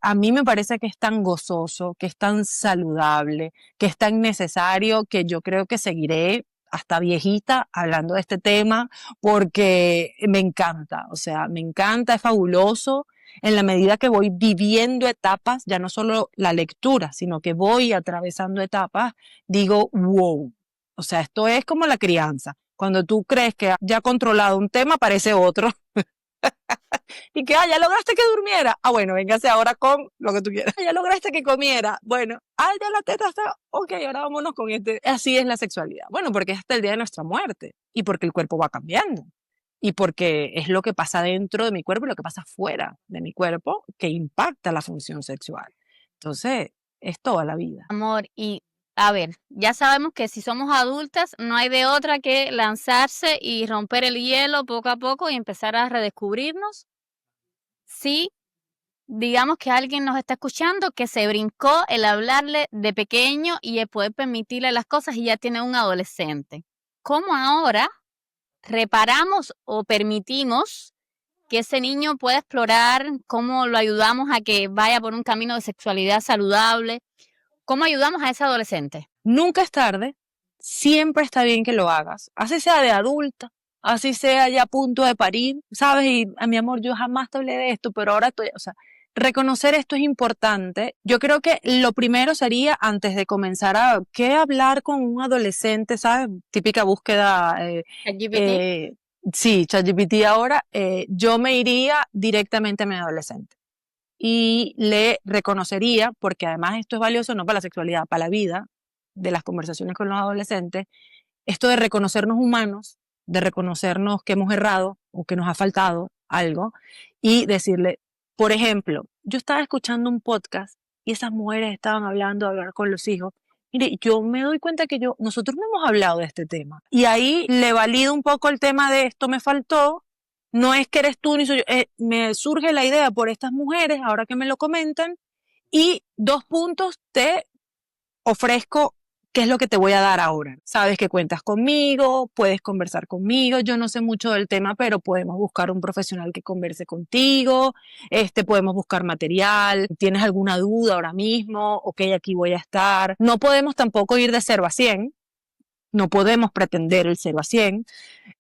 a mí me parece que es tan gozoso, que es tan saludable, que es tan necesario, que yo creo que seguiré hasta viejita hablando de este tema porque me encanta, o sea, me encanta, es fabuloso en la medida que voy viviendo etapas, ya no solo la lectura, sino que voy atravesando etapas, digo, wow, o sea, esto es como la crianza. Cuando tú crees que ya has controlado un tema, aparece otro. Y que, ya lograste que durmiera. Bueno, véngase ahora con lo que tú quieras. Ya lograste que comiera. Bueno, ya la teta está. Ok, ahora vámonos con este. Así es la sexualidad. Bueno, porque es hasta el día de nuestra muerte. Y porque el cuerpo va cambiando. Y porque es lo que pasa dentro de mi cuerpo y lo que pasa fuera de mi cuerpo que impacta la función sexual. Entonces, es toda la vida. Amor, y a ver, ya sabemos que si somos adultas no hay de otra que lanzarse y romper el hielo poco a poco y empezar a redescubrirnos. Sí, digamos que alguien nos está escuchando que se brincó el hablarle de pequeño y el poder permitirle las cosas y ya tiene un adolescente. ¿Cómo ahora reparamos o permitimos que ese niño pueda explorar? ¿Cómo lo ayudamos a que vaya por un camino de sexualidad saludable? ¿Cómo ayudamos a ese adolescente? Nunca es tarde, siempre está bien que lo hagas, así sea de adulta, así sea ya a punto de parir, ¿sabes? Y a mi amor, yo jamás te hablé de esto, pero ahora estoy, o sea, reconocer esto es importante. Yo creo que lo primero sería, antes de comenzar a, ¿qué hablar con un adolescente? ¿Sabes? Típica búsqueda. ChatGPT. Sí, ChatGPT ahora, yo me iría directamente a mi adolescente y le reconocería, porque además esto es valioso no para la sexualidad, para la vida de las conversaciones con los adolescentes, esto de reconocernos humanos, de reconocernos que hemos errado o que nos ha faltado algo y decirle, por ejemplo, yo estaba escuchando un podcast y esas mujeres estaban hablando de hablar con los hijos. Mire, yo me doy cuenta que nosotros no hemos hablado de este tema. Y ahí le valido un poco el tema de esto me faltó. No es que eres tú ni soy yo. Me surge la idea por estas mujeres, ahora que me lo comentan. Y 2 puntos, te ofrezco qué es lo que te voy a dar ahora. Sabes que cuentas conmigo, puedes conversar conmigo. Yo no sé mucho del tema, pero podemos buscar un profesional que converse contigo. Podemos buscar material. ¿Tienes alguna duda ahora mismo? Ok, aquí voy a estar. No podemos tampoco ir de 0 a 100. No podemos pretender el 0 a 100.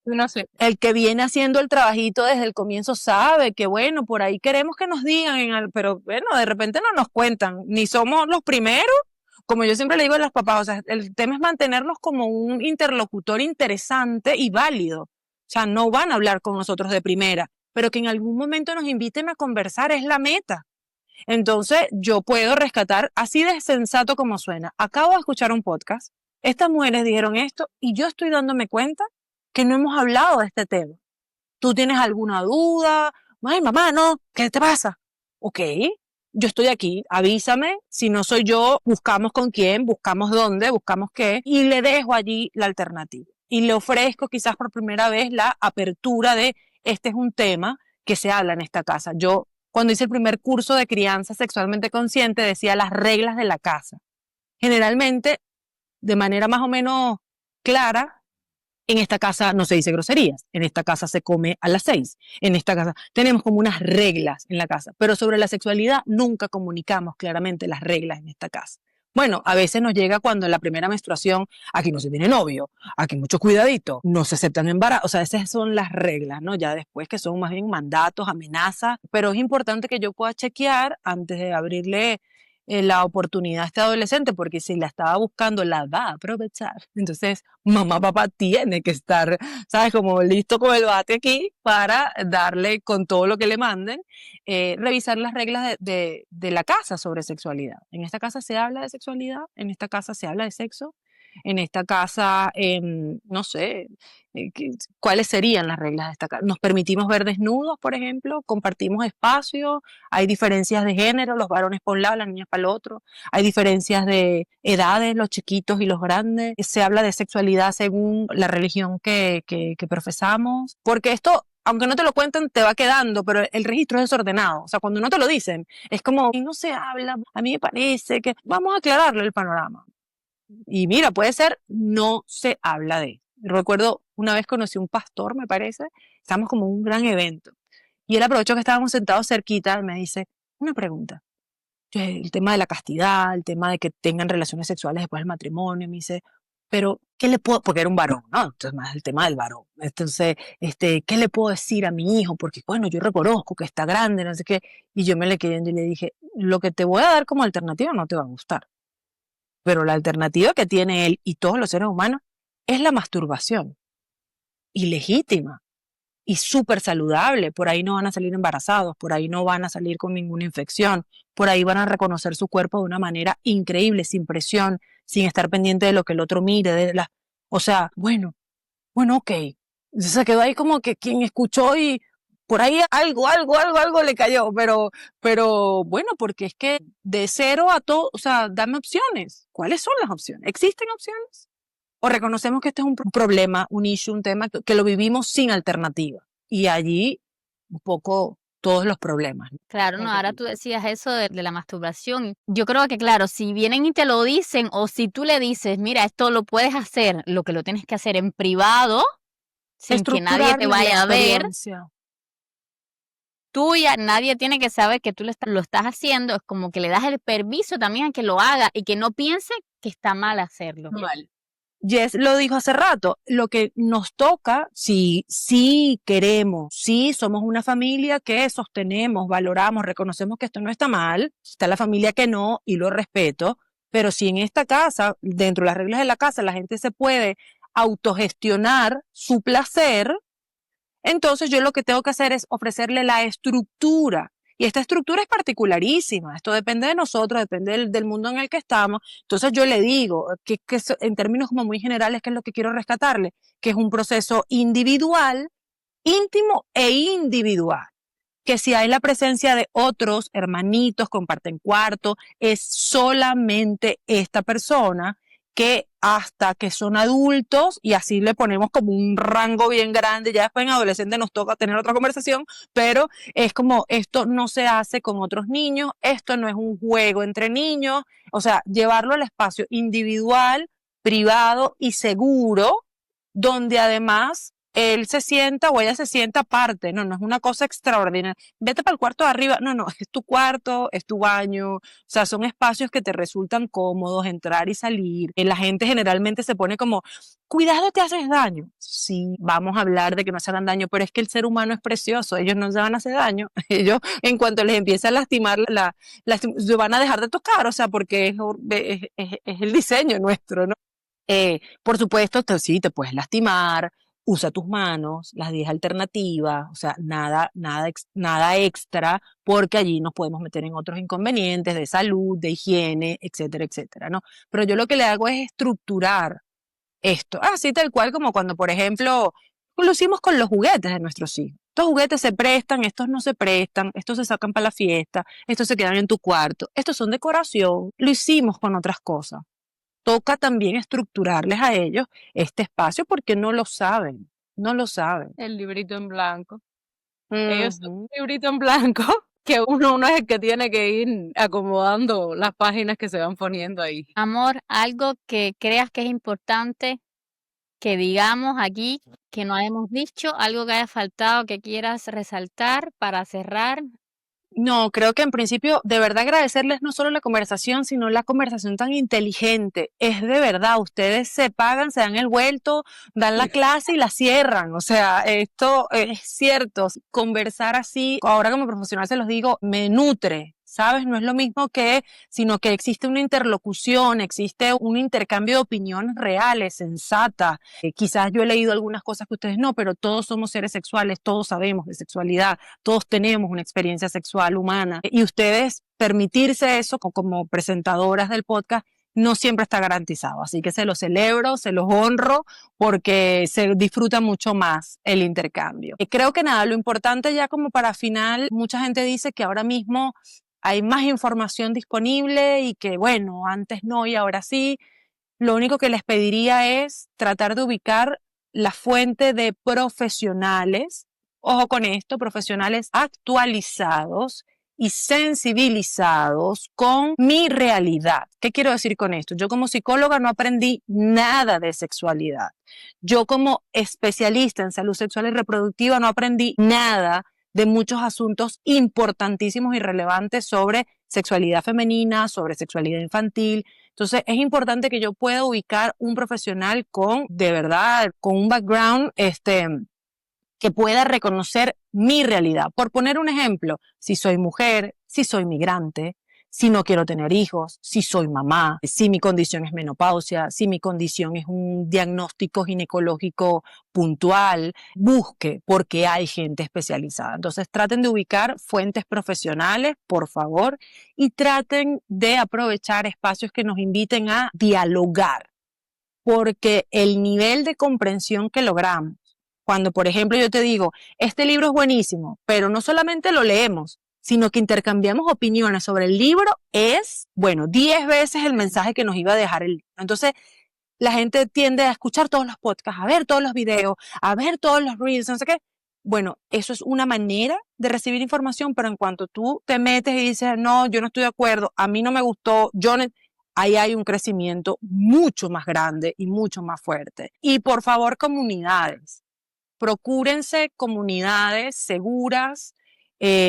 No sé. El que viene haciendo el trabajito desde el comienzo sabe que, bueno, por ahí queremos que nos digan, pero bueno, de repente no nos cuentan. Ni somos los primeros. Como yo siempre le digo a los papás, o sea, el tema es mantenernos como un interlocutor interesante y válido. O sea, no van a hablar con nosotros de primera, pero que en algún momento nos inviten a conversar es la meta. Entonces, yo puedo rescatar, así de sensato como suena. Acabo de escuchar un podcast, estas mujeres dijeron esto y yo estoy dándome cuenta que no hemos hablado de este tema. ¿Tú tienes alguna duda? Ay, mamá, no, ¿qué te pasa? Ok. Yo estoy aquí, avísame, si no soy yo, buscamos con quién, buscamos dónde, buscamos qué, y le dejo allí la alternativa. Y le ofrezco quizás por primera vez la apertura de este es un tema que se habla en esta casa. Yo, cuando hice el primer curso de crianza sexualmente consciente, decía las reglas de la casa. Generalmente, de manera más o menos clara, en esta casa no se dice groserías, en esta casa se come a las 6, en esta casa tenemos como unas reglas en la casa, pero sobre la sexualidad nunca comunicamos claramente las reglas en esta casa. Bueno, a veces nos llega cuando en la primera menstruación, aquí no se tiene novio, aquí mucho cuidadito, no se aceptan embarazos, o sea, esas son las reglas, ¿no? Ya después que son más bien mandatos, amenazas, pero es importante que yo pueda chequear antes de abrirle la oportunidad a este adolescente, porque si la estaba buscando, la va a aprovechar. Entonces, mamá, papá tiene que estar, ¿sabes? Como listo con el bate aquí para darle con todo lo que le manden, revisar las reglas de la casa sobre sexualidad. En esta casa se habla de sexualidad, en esta casa se habla de sexo, en esta casa, no sé, ¿cuáles serían las reglas de esta casa? Nos permitimos ver desnudos, por ejemplo, compartimos espacio, hay diferencias de género, los varones por un lado, las niñas para el otro, hay diferencias de edades, los chiquitos y los grandes, se habla de sexualidad según la religión que profesamos, porque esto, aunque no te lo cuenten, te va quedando, pero el registro es desordenado. O sea, cuando no te lo dicen, es como, no se habla, a mí me parece que vamos a aclararle el panorama. Y mira, puede ser, no se habla de. Recuerdo, una vez conocí a un pastor, me parece, estábamos como en un gran evento, y él aprovechó que estábamos sentados cerquita y me dice, una pregunta. El tema de la castidad, el tema de que tengan relaciones sexuales después del matrimonio, me dice, pero, ¿qué le puedo? Porque era un varón, ¿no? Entonces, más el tema del varón. Entonces, ¿qué le puedo decir a mi hijo? Porque, bueno, yo reconozco que está grande, no sé qué. Y yo me le quedé viendo y le dije, lo que te voy a dar como alternativa no te va a gustar. Pero la alternativa que tiene él y todos los seres humanos es la masturbación. Ilegítima. Y súper saludable, por ahí no van a salir embarazados, por ahí no van a salir con ninguna infección, por ahí van a reconocer su cuerpo de una manera increíble, sin presión, sin estar pendiente de lo que el otro mire, o sea, bueno, ok. Se quedó ahí como que quien escuchó y por ahí algo le cayó, pero bueno, porque es que de cero a todo, o sea, dame opciones. ¿Cuáles son las opciones? ¿Existen opciones? O reconocemos que este es un problema, un issue, un tema que lo vivimos sin alternativa. Y allí un poco todos los problemas. Claro, no, ahora tú decías eso de la masturbación. Yo creo que, claro, si vienen y te lo dicen o si tú le dices, mira, esto lo puedes hacer, lo que lo tienes que hacer en privado, sin que nadie te vaya a ver, tuya, nadie tiene que saber que tú lo estás haciendo, es como que le das el permiso también a que lo haga y que no piense que está mal hacerlo. Mal. Jess lo dijo hace rato, lo que nos toca, si queremos, si somos una familia que sostenemos, valoramos, reconocemos que esto no está mal, está la familia que no y lo respeto, pero si en esta casa, dentro de las reglas de la casa, la gente se puede autogestionar su placer, entonces yo lo que tengo que hacer es ofrecerle la estructura. Y esta estructura es particularísima, esto depende de nosotros, depende del mundo en el que estamos. Entonces yo le digo, que en términos como muy generales, ¿qué es lo que quiero rescatarle? Que es un proceso individual, íntimo e individual. Que si hay la presencia de otros hermanitos, comparten cuarto, es solamente esta persona que hasta que son adultos, y así le ponemos como un rango bien grande, ya después en adolescente nos toca tener otra conversación, pero es como esto no se hace con otros niños, esto no es un juego entre niños, o sea, llevarlo al espacio individual, privado y seguro, donde además él se sienta o ella se sienta aparte, no es una cosa extraordinaria. Vete para el cuarto de arriba, no, es tu cuarto, es tu baño, o sea, son espacios que te resultan cómodos, entrar y salir. La gente generalmente se pone como, cuidado, te haces daño. Sí, vamos a hablar de que no se hagan daño, pero es que el ser humano es precioso, ellos no se van a hacer daño, ellos en cuanto les empieza a lastimar, se van a dejar de tocar, o sea, porque es el diseño nuestro, ¿no? Por supuesto, sí, te puedes lastimar, usa tus manos, las 10 alternativas, o sea, nada extra, porque allí nos podemos meter en otros inconvenientes de salud, de higiene, etcétera, etcétera, ¿no? Pero yo lo que le hago es estructurar esto, así tal cual como cuando, por ejemplo, lo hicimos con los juguetes de nuestros hijos. Estos juguetes se prestan, estos no se prestan, estos se sacan para la fiesta, estos se quedan en tu cuarto, estos son decoración, lo hicimos con otras cosas. Toca también estructurarles a ellos este espacio porque no lo saben. El librito en blanco. Ellos son un librito en blanco que uno es el que tiene que ir acomodando las páginas que se van poniendo ahí. Amor, algo que creas que es importante que digamos aquí, que no hemos dicho, algo que haya faltado, que quieras resaltar para cerrar. No, creo que en principio, de verdad agradecerles no solo la conversación, sino la conversación tan inteligente. Es de verdad, ustedes se pagan, se dan el vuelto, dan la clase y la cierran. O sea, esto es cierto. Conversar así, ahora como profesional se los digo, me nutre. ¿Sabes? No es lo mismo sino que existe una interlocución, existe un intercambio de opiniones reales, sensatas. Quizás yo he leído algunas cosas que ustedes no, pero todos somos seres sexuales, todos sabemos de sexualidad, todos tenemos una experiencia sexual humana. Y ustedes permitirse eso como presentadoras del podcast no siempre está garantizado. Así que se los celebro, se los honro, porque se disfruta mucho más el intercambio. Y creo que nada, lo importante ya como para final, mucha gente dice que ahora mismo hay más información disponible y que bueno, antes no y ahora sí. Lo único que les pediría es tratar de ubicar la fuente de profesionales, ojo con esto, profesionales actualizados y sensibilizados con mi realidad. ¿Qué quiero decir con esto? Yo como psicóloga no aprendí nada de sexualidad. Yo como especialista en salud sexual y reproductiva no aprendí nada de muchos asuntos importantísimos y relevantes sobre sexualidad femenina, sobre sexualidad infantil. Entonces es importante que yo pueda ubicar un profesional con, de verdad, con un background que pueda reconocer mi realidad. Por poner un ejemplo, si soy mujer, si soy migrante, si no quiero tener hijos, si soy mamá, si mi condición es menopausia, si mi condición es un diagnóstico ginecológico puntual, busque porque hay gente especializada. Entonces traten de ubicar fuentes profesionales, por favor, y traten de aprovechar espacios que nos inviten a dialogar, porque el nivel de comprensión que logramos, cuando por ejemplo yo te digo, este libro es buenísimo, pero no solamente lo leemos, sino que intercambiamos opiniones sobre el libro, es, bueno, 10 veces el mensaje que nos iba a dejar el libro. Entonces, la gente tiende a escuchar todos los podcasts, a ver todos los videos, a ver todos los reels, no sé qué. Bueno, eso es una manera de recibir información, pero en cuanto tú te metes y dices, no, yo no estoy de acuerdo, a mí no me gustó, ahí hay un crecimiento mucho más grande y mucho más fuerte. Y por favor, comunidades, procúrense comunidades seguras,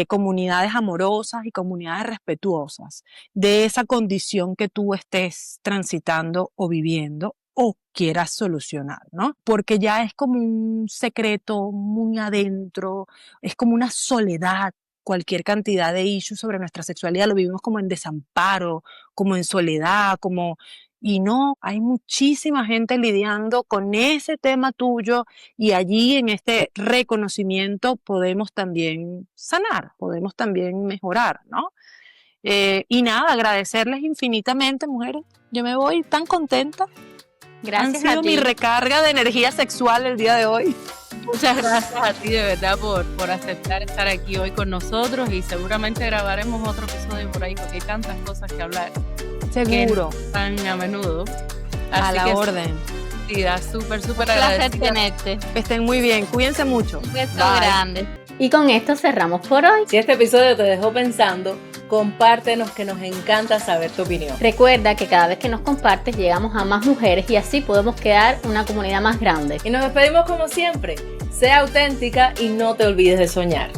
comunidades amorosas y comunidades respetuosas de esa condición que tú estés transitando o viviendo o quieras solucionar, ¿no? Porque ya es como un secreto muy adentro, es como una soledad. Cualquier cantidad de issues sobre nuestra sexualidad lo vivimos como en desamparo, como en soledad, y no, hay muchísima gente lidiando con ese tema tuyo y allí en este reconocimiento podemos también sanar, podemos también mejorar, ¿no? Y nada, agradecerles infinitamente, mujeres. Yo me voy tan contenta. Gracias Han sido a ti. mi recarga de energía sexual el día de hoy. Muchas gracias a ti de verdad por aceptar estar aquí hoy con nosotros y seguramente grabaremos otro episodio por ahí porque hay tantas cosas que hablar. Seguro. Que no tan a menudo. A Así la que orden. súper Un placer agradecida. tenerte. Que estén muy bien. Cuídense mucho. Un beso Bye. grande. Y con esto cerramos por hoy. Si este episodio te dejó pensando, compártenos que nos encanta saber tu opinión. Recuerda que cada vez que nos compartes llegamos a más mujeres y así podemos crear una comunidad más grande. Y nos despedimos como siempre. Sea auténtica y no te olvides de soñar.